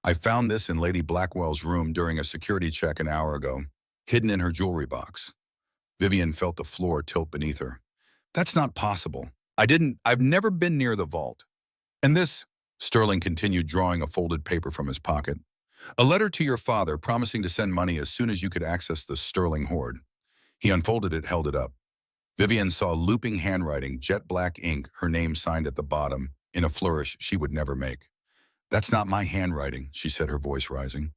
Speaker 1: I found this in Lady Blackwell's room during a security check an hour ago, hidden in her jewelry box. Vivian felt the floor tilt beneath her. That's not possible. I've never been near the vault. And this, Sterling continued, drawing a folded paper from his pocket. A letter to your father promising to send money as soon as you could access the Sterling hoard. He unfolded it, held it up. Vivian saw looping handwriting, jet black ink, her name signed at the bottom, in a flourish she would never make. That's not my handwriting, she said, her voice rising.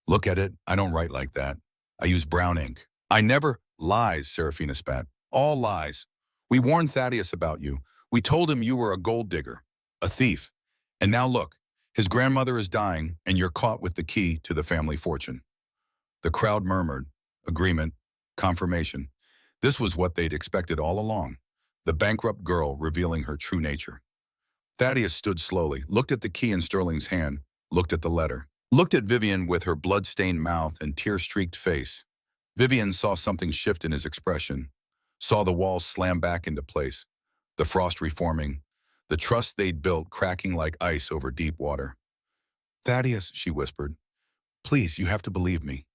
Speaker 1: Look at it, I don't write like that. I use brown ink. I never— Lies, Serafina spat. All lies. We warned Thaddeus about you. We told him you were a gold digger, a thief. And now look, his grandmother is dying and you're caught with the key to the family fortune. The crowd murmured. Agreement. Confirmation. This was what they'd expected all along. The bankrupt girl revealing her true nature. Thaddeus stood slowly, looked at the key in Sterling's hand, looked at the letter, looked at Vivian with her blood-stained mouth and tear-streaked face. Vivian saw something shift in his expression, saw the walls slam back into place, the frost reforming, the trust they'd built cracking like ice over deep water. Thaddeus, she whispered, please, you have to believe me.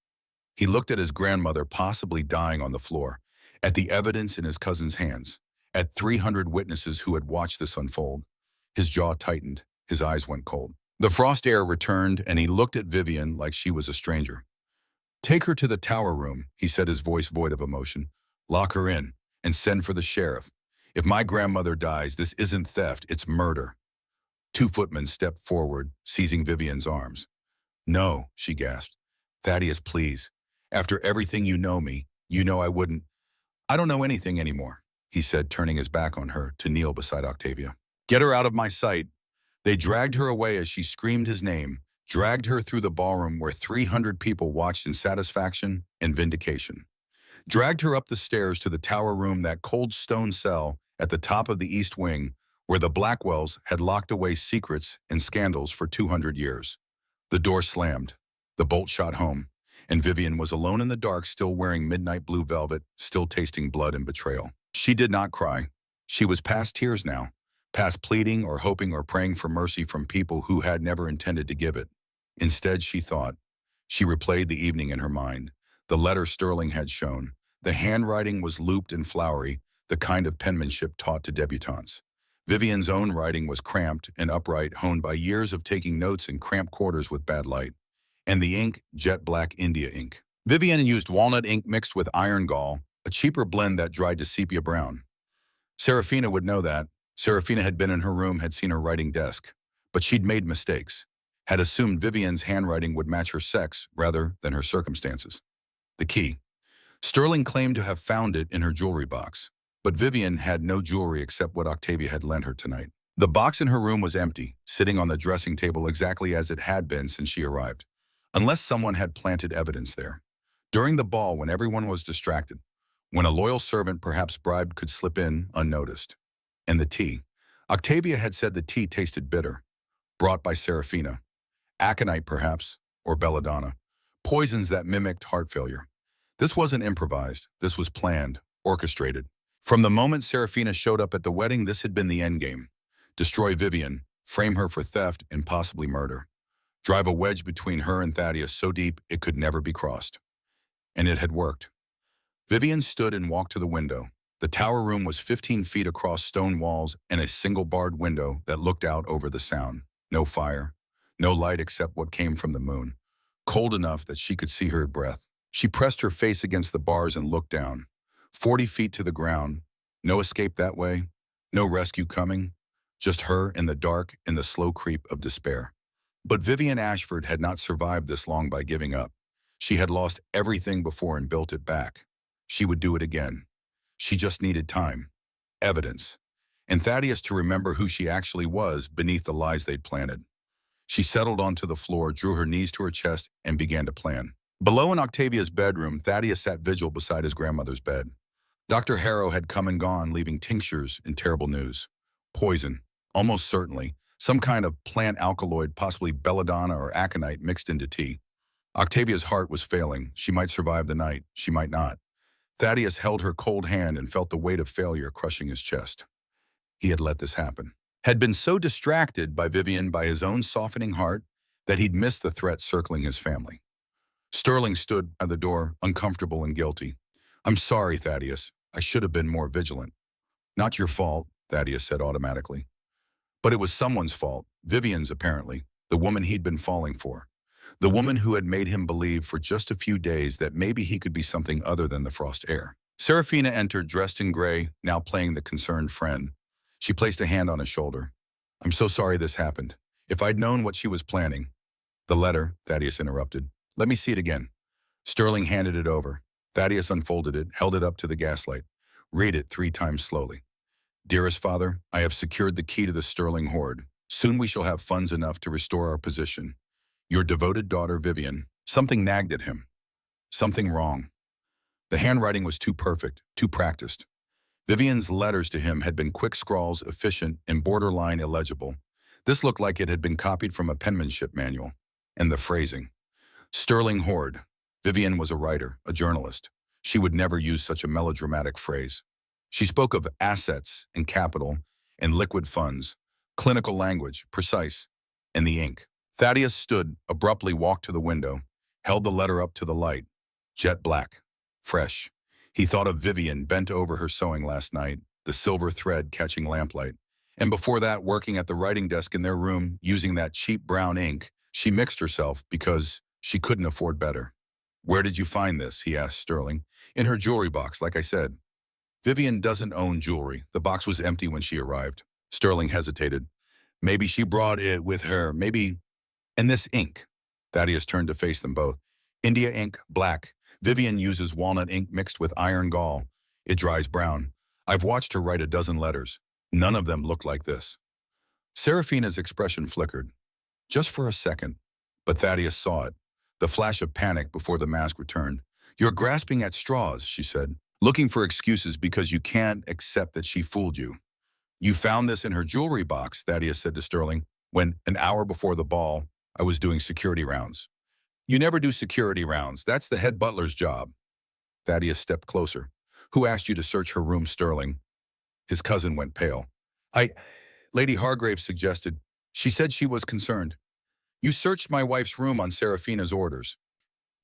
Speaker 1: He looked at his grandmother possibly dying on the floor, at the evidence in his cousin's hands, at 300 witnesses who had watched this unfold. His jaw tightened, his eyes went cold. The frost air returned and he looked at Vivian like she was a stranger. Take her to the tower room, he said, his voice void of emotion. Lock her in and send for the sheriff. If my grandmother dies, this isn't theft, it's murder. 2 footmen stepped forward, seizing Vivian's arms. No, she gasped. Thaddeus, please. After everything you know me, you know I wouldn't. I don't know anything anymore, he said, turning his back on her to kneel beside Octavia. Get her out of my sight. They dragged her away as she screamed his name, dragged her through the ballroom where 300 people watched in satisfaction and vindication. Dragged her up the stairs to the tower room, that cold stone cell at the top of the East Wing, where the Blackwells had locked away secrets and scandals for 200 years. The door slammed, the bolt shot home, and Vivian was alone in the dark, still wearing midnight blue velvet, still tasting blood and betrayal. She did not cry. She was past tears now, past pleading or hoping or praying for mercy from people who had never intended to give it. Instead, she thought. She replayed the evening in her mind. The letter Sterling had shown. The handwriting was looped and flowery, the kind of penmanship taught to debutantes. Vivian's own writing was cramped and upright, honed by years of taking notes in cramped quarters with bad light. And the ink, jet black India ink. Vivian used walnut ink mixed with iron gall, a cheaper blend that dried to sepia brown. Serafina would know that. Serafina had been in her room, had seen her writing desk. But she'd made mistakes, had assumed Vivian's handwriting would match her sex rather than her circumstances. The key. Sterling claimed to have found it in her jewelry box, but Vivian had no jewelry except what Octavia had lent her tonight. The box in her room was empty, sitting on the dressing table exactly as it had been since she arrived, unless someone had planted evidence there. During the ball, when everyone was distracted, when a loyal servant, perhaps bribed, could slip in unnoticed. And the tea. Octavia had said the tea tasted bitter, brought by Serafina. Aconite, perhaps, or belladonna. Poisons that mimicked heart failure. This wasn't improvised. This was planned, orchestrated. From the moment Serafina showed up at the wedding, this had been the endgame. Destroy Vivian, frame her for theft and possibly murder. Drive a wedge between her and Thaddeus so deep it could never be crossed. And it had worked. Vivian stood and walked to the window. The tower room was 15 feet across stone walls and a single barred window that looked out over the Sound. No fire, no light except what came from the moon, cold enough that she could see her breath. She pressed her face against the bars and looked down. 40 feet to the ground, no escape that way, no rescue coming, just her in the dark in the slow creep of despair. But Vivian Ashford had not survived this long by giving up. She had lost everything before and built it back. She would do it again. She just needed time, evidence, and Thaddeus to remember who she actually was beneath the lies they'd planted. She settled onto the floor, drew her knees to her chest, and began to plan. Below in Octavia's bedroom, Thaddeus sat vigil beside his grandmother's bed. Dr. Harrow had come and gone, leaving tinctures and terrible news. Poison, almost certainly, some kind of plant alkaloid, possibly belladonna or aconite mixed into tea. Octavia's heart was failing. She might survive the night. She might not. Thaddeus held her cold hand and felt the weight of failure crushing his chest. He had let this happen. Had been so distracted by Vivian, by his own softening heart, that he'd missed the threat circling his family. Sterling stood by the door, uncomfortable and guilty. "I'm sorry, Thaddeus. I should have been more vigilant." "Not your fault," Thaddeus said automatically. But it was someone's fault, Vivian's apparently, the woman he'd been falling for. The woman who had made him believe for just a few days that maybe he could be something other than the Frost heir. Serafina entered dressed in gray, now playing the concerned friend. She placed a hand on his shoulder. "I'm so sorry this happened. If I'd known what she was planning." "The letter," Thaddeus interrupted. "Let me see it again." Sterling handed it over. Thaddeus unfolded it, held it up to the gaslight. "Read it 3 times slowly." "Dearest father, I have secured the key to the Sterling hoard. Soon we shall have funds enough to restore our position. Your devoted daughter, Vivian." Something nagged at him. Something wrong. The handwriting was too perfect, too practiced. Vivian's letters to him had been quick scrawls, efficient and borderline illegible. This looked like it had been copied from a penmanship manual. And the phrasing. Sterling hoard. Vivian was a writer, a journalist. She would never use such a melodramatic phrase. She spoke of assets and capital and liquid funds, clinical language, precise, and the ink. Thaddeus stood, abruptly walked to the window, held the letter up to the light. Jet black. Fresh. He thought of Vivian bent over her sewing last night, the silver thread catching lamplight. And before that, working at the writing desk in their room, using that cheap brown ink. She mixed herself because she couldn't afford better. "Where did you find this?" he asked Sterling. "In her jewelry box, like I said." "Vivian doesn't own jewelry. The box was empty when she arrived." Sterling hesitated. "Maybe she brought it with her. Maybe—" "And this ink." Thaddeus turned to face them both. "India ink, black. Vivian uses walnut ink mixed with iron gall. It dries brown. I've watched her write a dozen letters. None of them look like this." Serafina's expression flickered. Just for a second. But Thaddeus saw it. The flash of panic before the mask returned. "You're grasping at straws," she said. "Looking for excuses because you can't accept that she fooled you." "You found this in her jewelry box," Thaddeus said to Sterling, "when, an hour before the ball, I was doing security rounds." "You never do security rounds. That's the head butler's job." Thaddeus stepped closer. "Who asked you to search her room, Sterling?" His cousin went pale. Lady Hargraves suggested. She said she was concerned." "You searched my wife's room on Serafina's orders."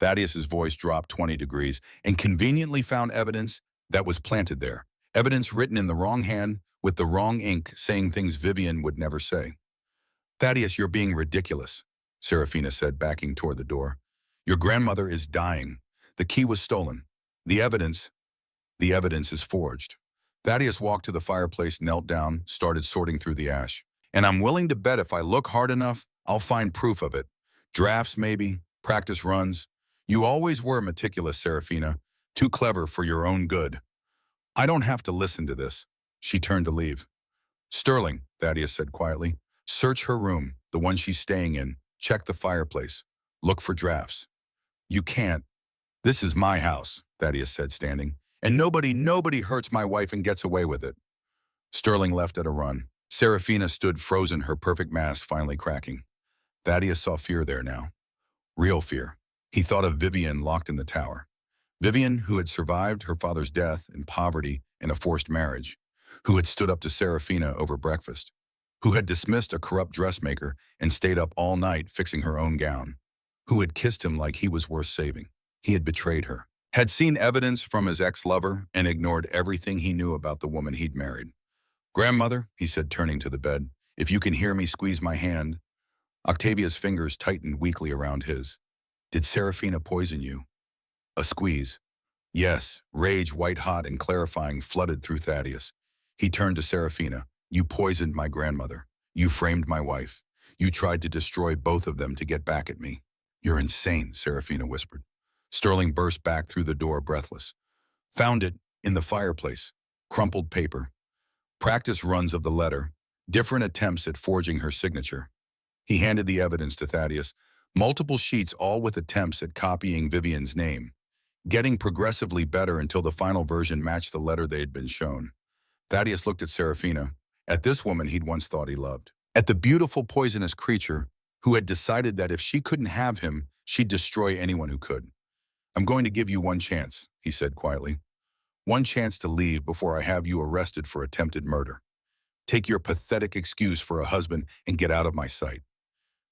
Speaker 1: Thaddeus's voice dropped 20 degrees and conveniently found evidence that was planted there. Evidence written in the wrong hand with the wrong ink, saying things Vivian would never say. "Thaddeus, you're being ridiculous," Serafina said, backing toward the door. "Your grandmother is dying. The key was stolen. The evidence is forged." Thaddeus walked to the fireplace, knelt down, started sorting through the ash. "And I'm willing to bet if I look hard enough, I'll find proof of it. Drafts, maybe, practice runs. You always were meticulous, Serafina, too clever for your own good." "I don't have to listen to this." She turned to leave. "Sterling," Thaddeus said quietly, "search her room, the one she's staying in. Check the fireplace. Look for drafts." "You can't." "This is my house," Thaddeus said, standing. "And nobody hurts my wife and gets away with it." Sterling left at a run. Serafina stood frozen, her perfect mask finally cracking. Thaddeus saw fear there now. Real fear. He thought of Vivian locked in the tower. Vivian, who had survived her father's death and poverty and a forced marriage, who had stood up to Serafina over breakfast, who had dismissed a corrupt dressmaker and stayed up all night fixing her own gown, who had kissed him like he was worth saving. He had betrayed her, had seen evidence from his ex-lover, and ignored everything he knew about the woman he'd married. "Grandmother," he said, turning to the bed, "if you can hear me, squeeze my hand." Octavia's fingers tightened weakly around his. "Did Serafina poison you?" A squeeze. Yes, rage, white-hot and clarifying, flooded through Thaddeus. He turned to Serafina. "You poisoned my grandmother. You framed my wife. You tried to destroy both of them to get back at me." "You're insane," Serafina whispered. Sterling burst back through the door, breathless. "Found it in the fireplace. Crumpled paper. Practice runs of the letter. Different attempts at forging her signature." He handed the evidence to Thaddeus. Multiple sheets, all with attempts at copying Vivian's name, getting progressively better until the final version matched the letter they had been shown. Thaddeus looked at Serafina, at this woman he'd once thought he loved, at the beautiful poisonous creature who had decided that if she couldn't have him, She'd destroy anyone who could. I'm going to give you one chance, he said quietly. One chance to leave before I have you arrested for attempted murder. Take your pathetic excuse for a husband and get out of my sight.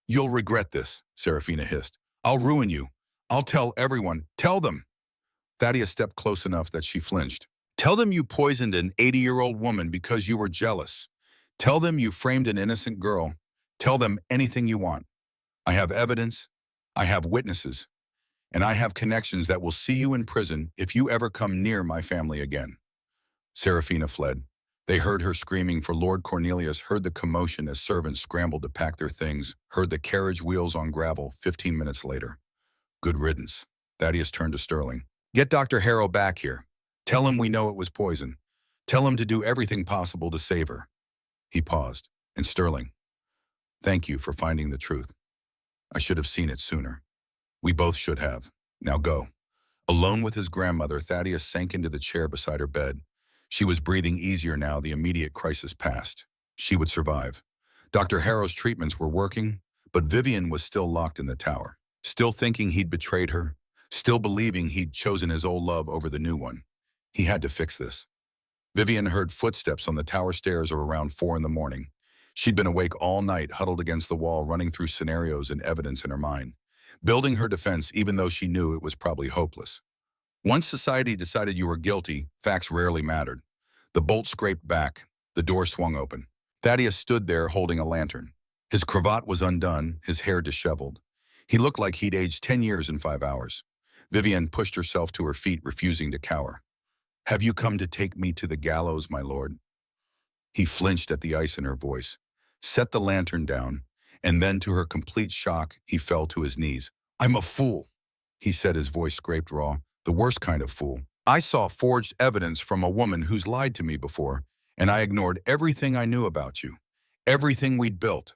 Speaker 1: You'll regret this, Serafina hissed. I'll ruin you. I'll tell everyone. Tell them. Thaddeus stepped close enough that she flinched. Tell them you poisoned an 80-year-old woman because you were jealous. Tell them you framed an innocent girl. Tell them anything you want. I have evidence. I have witnesses. And I have connections that will see you in prison if you ever come near my family again. Serafina fled. They heard her screaming, for Lord Cornelius heard the commotion as servants scrambled to pack their things, heard the carriage wheels on gravel 15 minutes later. Good riddance. Thaddeus turned to Sterling. Get Dr. Harrow back here. Tell him we know it was poison. Tell him to do everything possible to save her. He paused. And Sterling, thank you for finding the truth. I should have seen it sooner. We both should have. Now go. Alone with his grandmother, Thaddeus sank into the chair beside her bed. She was breathing easier now the immediate crisis passed. She would survive. Dr. Harrow's treatments were working, but Vivian was still locked in the tower. Still thinking he'd betrayed her. Still believing he'd chosen his old love over the new one. He had to fix this. Vivian heard footsteps on the tower stairs around 4 in the morning. She'd been awake all night, huddled against the wall, running through scenarios and evidence in her mind, building her defense even though she knew it was probably hopeless. Once society decided you were guilty, facts rarely mattered. The bolt scraped back. The door swung open. Thaddeus stood there holding a lantern. His cravat was undone, his hair disheveled. He looked like he'd aged 10 years in 5 hours. Vivian pushed herself to her feet, refusing to cower. Have you come to take me to the gallows, my lord? He flinched at the ice in her voice, set the lantern down, and then to her complete shock, he fell to his knees. I'm a fool, he said, his voice scraped raw. The worst kind of fool. I saw forged evidence from a woman who's lied to me before, and I ignored everything I knew about you, everything we'd built.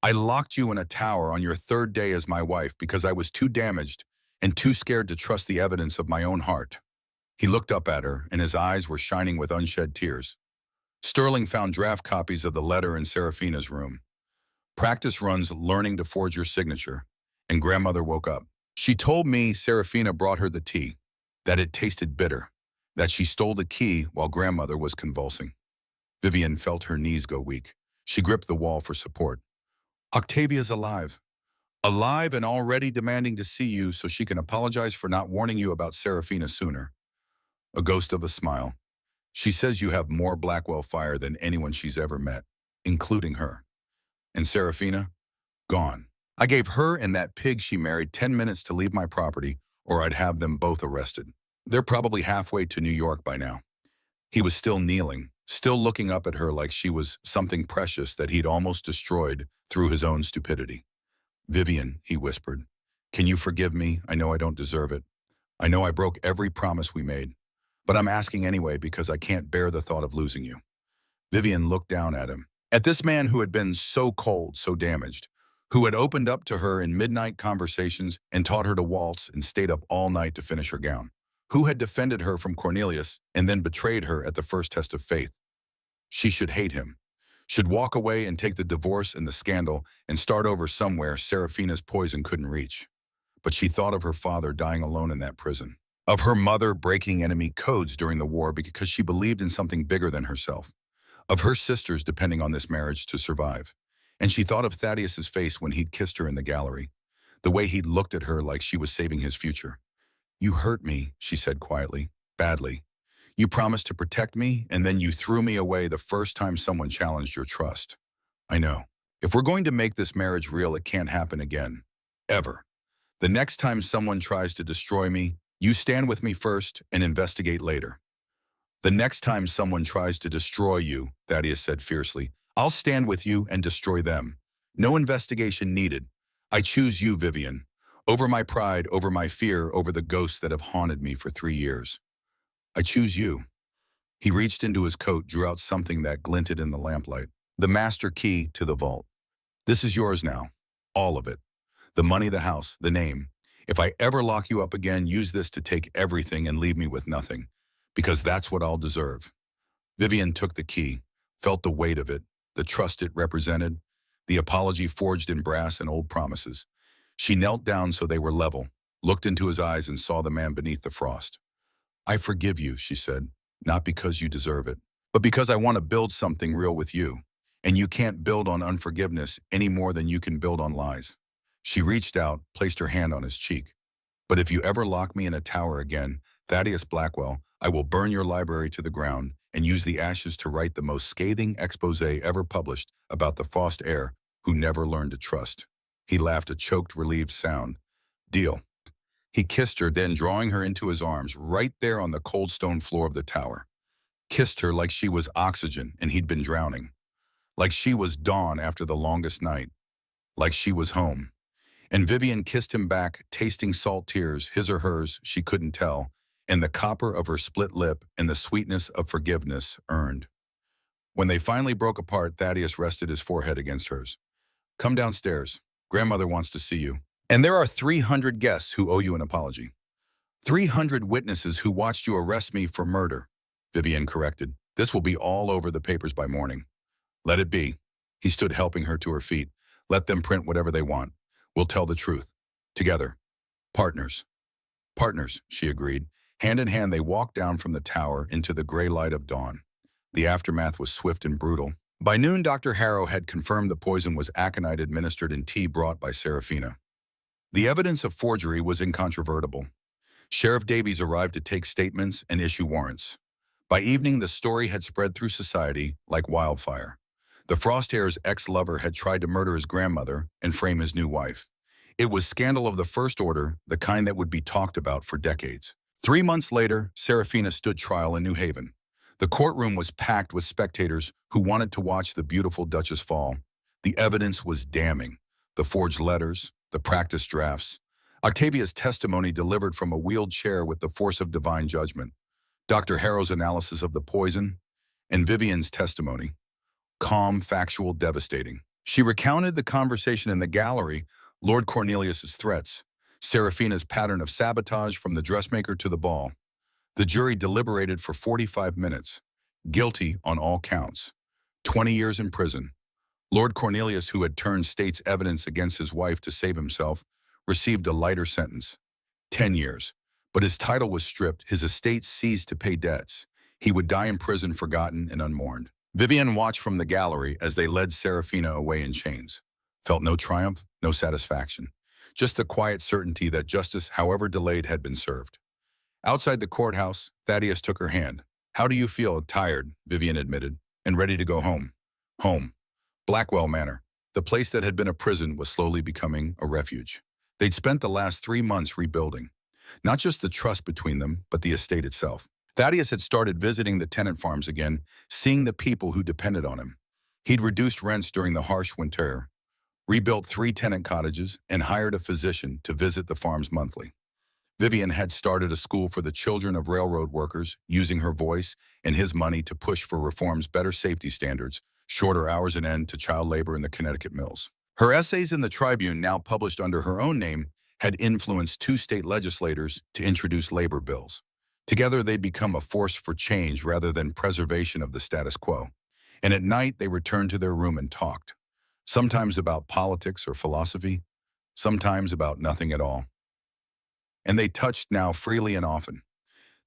Speaker 1: I locked you in a tower on your 3rd day as my wife because I was too damaged and too scared to trust the evidence of my own heart. He looked up at her, and his eyes were shining with unshed tears. Sterling found draft copies of the letter in Serafina's room. Practice runs learning to forge your signature, and grandmother woke up. She told me Serafina brought her the tea, that it tasted bitter, that she stole the key while grandmother was convulsing. Vivian felt her knees go weak. She gripped the wall for support. Octavia's alive. Alive and already demanding to see you so she can apologize for not warning you about Serafina sooner. A ghost of a smile. She says you have more Blackwell fire than anyone she's ever met, including her. And Serafina? Gone. I gave her and that pig she married 10 minutes to leave my property, or I'd have them both arrested. They're probably halfway to New York by now. He was still kneeling, still looking up at her like she was something precious that he'd almost destroyed through his own stupidity. Vivian, he whispered, can you forgive me? I know I don't deserve it. I know I broke every promise we made. But I'm asking anyway because I can't bear the thought of losing you. Vivian looked down at him, at this man who had been so cold, so damaged, who had opened up to her in midnight conversations and taught her to waltz and stayed up all night to finish her gown, who had defended her from Cornelius and then betrayed her at the first test of faith. She should hate him, should walk away and take the divorce and the scandal and start over somewhere Serafina's poison couldn't reach. But she thought of her father dying alone in that prison, of her mother breaking enemy codes during the war because she believed in something bigger than herself, of her sisters depending on this marriage to survive. And she thought of Thaddeus's face when he'd kissed her in the gallery, the way he'd looked at her like she was saving his future. You hurt me, she said quietly, badly. You promised to protect me, and then you threw me away the first time someone challenged your trust. I know. If we're going to make this marriage real, it can't happen again. Ever. The next time someone tries to destroy me, you stand with me first and investigate later. The next time someone tries to destroy you, Thaddeus said fiercely, I'll stand with you and destroy them. No investigation needed. I choose you, Vivian. Over my pride, over my fear, over the ghosts that have haunted me for 3 years. I choose you. He reached into his coat, drew out something that glinted in the lamplight. The master key to the vault. This is yours now. All of it. The money, the house, the name. If I ever lock you up again, use this to take everything and leave me with nothing. Because that's what I'll deserve. Vivian took the key, felt the weight of it, the trust it represented, the apology forged in brass and old promises. She knelt down so they were level, looked into his eyes and saw the man beneath the frost. "I forgive you," she said, "not because you deserve it, but because I want to build something real with you. And you can't build on unforgiveness any more than you can build on lies." She reached out, placed her hand on his cheek. "But if you ever lock me in a tower again, Thaddeus Blackwell, I will burn your library to the ground and use the ashes to write the most scathing expose ever published about the Frost heir who never learned to trust." He laughed a choked, relieved sound. "Deal." He kissed her, then drawing her into his arms, right there on the cold stone floor of the tower. Kissed her like she was oxygen and he'd been drowning. Like she was dawn after the longest night. Like she was home. And Vivian kissed him back, tasting salt tears, his or hers, she couldn't tell, and the copper of her split lip and the sweetness of forgiveness earned. When they finally broke apart, Thaddeus rested his forehead against hers. "Come downstairs. Grandmother wants to see you. And there are 300 guests who owe you an apology. 300 witnesses who watched you arrest me for murder," Vivian corrected. "This will be all over the papers by morning." "Let it be." He stood helping her to her feet. "Let them print whatever they want. We'll tell the truth. Together. Partners." "Partners," she agreed. Hand in hand, they walked down from the tower into the gray light of dawn. The aftermath was swift and brutal. By noon, Dr. Harrow had confirmed the poison was aconite administered in tea brought by Serafina. The evidence of forgery was incontrovertible. Sheriff Davies arrived to take statements and issue warrants. By evening, the story had spread through society like wildfire. The Frost heir's ex-lover had tried to murder his grandmother and frame his new wife. It was scandal of the first order, the kind that would be talked about for decades. 3 months later, Serafina stood trial in New Haven. The courtroom was packed with spectators who wanted to watch the beautiful Duchess fall. The evidence was damning. The forged letters, the practice drafts, Octavia's testimony delivered from a wheeled chair with the force of divine judgment, Dr. Harrow's analysis of the poison, and Vivian's testimony. Calm, factual, devastating. She recounted the conversation in the gallery, Lord Cornelius's threats, Serafina's pattern of sabotage from the dressmaker to the ball. The jury deliberated for 45 minutes. Guilty on all counts. 20 years in prison. Lord Cornelius, who had turned state's evidence against his wife to save himself, received a lighter sentence. 10 years. But his title was stripped, his estate seized to pay debts. He would die in prison, forgotten and unmourned. Vivian watched from the gallery as they led Serafina away in chains. Felt no triumph, no satisfaction. Just the quiet certainty that justice, however delayed, had been served. Outside the courthouse, Thaddeus took her hand. "How do you feel?" "Tired," Vivian admitted, "and ready to go home." Home. Blackwell Manor. The place that had been a prison was slowly becoming a refuge. They'd spent the last 3 months rebuilding. Not just the trust between them, but the estate itself. Thaddeus had started visiting the tenant farms again, seeing the people who depended on him. He'd reduced rents during the harsh winter, rebuilt 3 tenant cottages, and hired a physician to visit the farms monthly. Vivian had started a school for the children of railroad workers, using her voice and his money to push for reforms, better safety standards, shorter hours, and end to child labor in the Connecticut mills. Her essays in the Tribune, now published under her own name, had influenced 2 state legislators to introduce labor bills. Together, they'd become a force for change rather than preservation of the status quo. And at night, they returned to their room and talked. Sometimes about politics or philosophy, sometimes about nothing at all. And they touched now freely and often.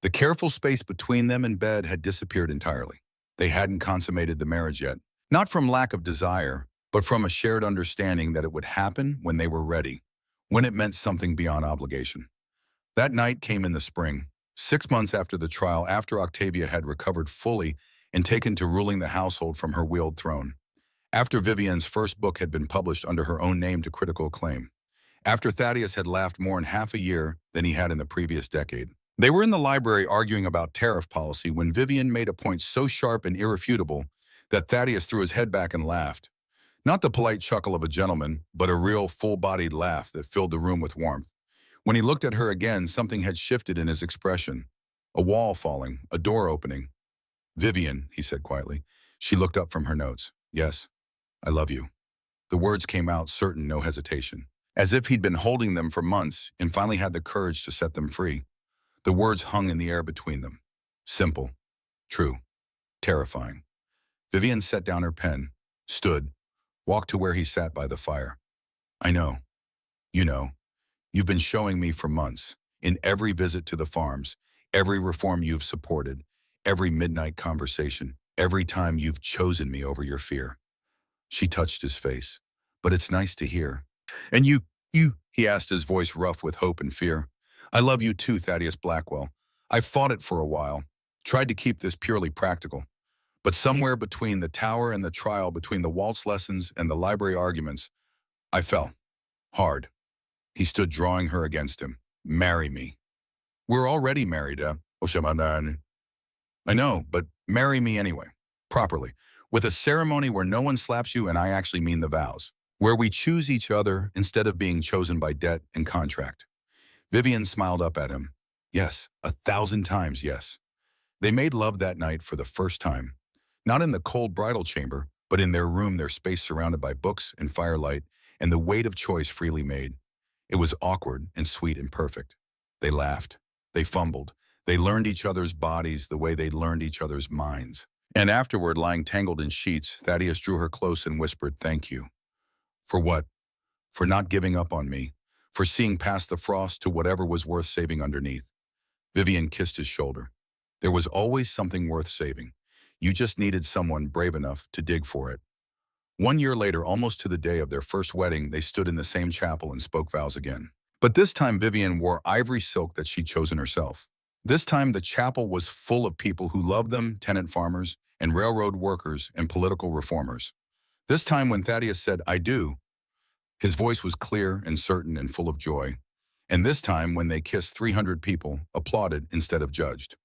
Speaker 1: The careful space between them and bed had disappeared entirely. They hadn't consummated the marriage yet, not from lack of desire, but from a shared understanding that it would happen when they were ready, when it meant something beyond obligation. That night came in the spring, 6 months after the trial, after Octavia had recovered fully and taken to ruling the household from her wheeled throne. After Vivian's first book had been published under her own name to critical acclaim. After Thaddeus had laughed more in half a year than he had in the previous decade. They were in the library arguing about tariff policy when Vivian made a point so sharp and irrefutable that Thaddeus threw his head back and laughed. Not the polite chuckle of a gentleman, but a real full-bodied laugh that filled the room with warmth. When he looked at her again, something had shifted in his expression. A wall falling, a door opening. "Vivian," he said quietly. She looked up from her notes. "Yes, I love you." The words came out, certain, no hesitation. As if he'd been holding them for months and finally had the courage to set them free. The words hung in the air between them. Simple, true, terrifying. Vivian set down her pen, stood, walked to where he sat by the fire. "I know. You know, you've been showing me for months, in every visit to the farms, every reform you've supported, every midnight conversation, every time you've chosen me over your fear. She touched his face. But it's nice to hear. And you, he asked, his voice rough with hope and fear. I love you too, Thaddeus Blackwell. I fought it for a while, tried to keep this purely practical. But somewhere between the tower and the trial, between the waltz lessons and the library arguments, I fell. Hard. He stood drawing her against him. Marry me. We're already married, Oshamadan. I know, but marry me anyway. Properly. With a ceremony where no one slaps you and I actually mean the vows. Where we choose each other instead of being chosen by debt and contract. Vivian smiled up at him. Yes, 1,000 times yes. They made love that night for the first time. Not in the cold bridal chamber, but in their room, their space surrounded by books and firelight, and the weight of choice freely made. It was awkward and sweet and perfect. They laughed. They fumbled. They learned each other's bodies the way they'd learned each other's minds. And afterward, lying tangled in sheets, Thaddeus drew her close and whispered, "Thank you." For what? For not giving up on me. For seeing past the frost to whatever was worth saving underneath. Vivian kissed his shoulder. There was always something worth saving. You just needed someone brave enough to dig for it. 1 year later, almost to the day of their first wedding, they stood in the same chapel and spoke vows again. But this time Vivian wore ivory silk that she'd chosen herself. This time the chapel was full of people who loved them, tenant farmers, and railroad workers and political reformers. This time when Thaddeus said, "I do," his voice was clear and certain and full of joy. And this time when they kissed, 300 people applauded instead of judged.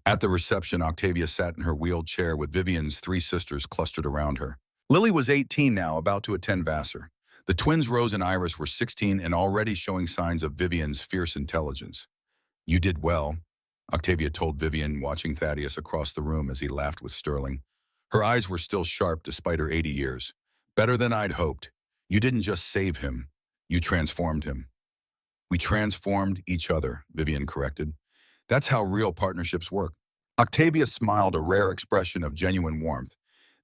Speaker 1: At the reception, Octavia sat in her wheeled chair with Vivian's 3 sisters clustered around her. Lily was 18 now, about to attend Vassar. The twins Rose and Iris were 16 and already showing signs of Vivian's fierce intelligence. "You did well," Octavia told Vivian, watching Thaddeus across the room as he laughed with Sterling. Her eyes were still sharp despite her 80 years. "Better than I'd hoped. You didn't just save him, you transformed him." "We transformed each other," Vivian corrected. "That's how real partnerships work." Octavia smiled, a rare expression of genuine warmth.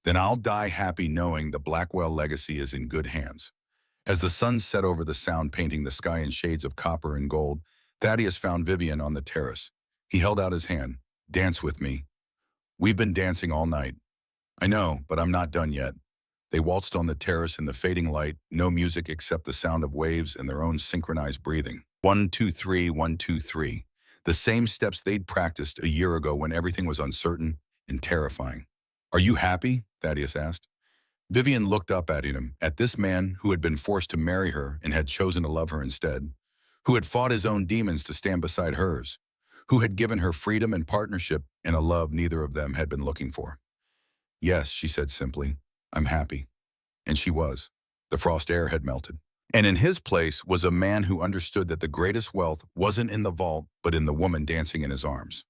Speaker 1: "Then I'll die happy knowing the Blackwell legacy is in good hands." As the sun set over the Sound, painting the sky in shades of copper and gold, Thaddeus found Vivian on the terrace. He held out his hand. "Dance with me." "We've been dancing all night." "I know, but I'm not done yet." They waltzed on the terrace in the fading light, no music except the sound of waves and their own synchronized breathing. 1, 2, 3, 1, 2, 3. The same steps they'd practiced a year ago when everything was uncertain and terrifying. "Are you happy?" Thaddeus asked. Vivian looked up at him, at this man who had been forced to marry her and had chosen to love her instead, who had fought his own demons to stand beside hers, who had given her freedom and partnership and a love neither of them had been looking for. "Yes," she said simply, "I'm happy." And she was. The frost air had melted. And in his place was a man who understood that the greatest wealth wasn't in the vault, but in the woman dancing in his arms.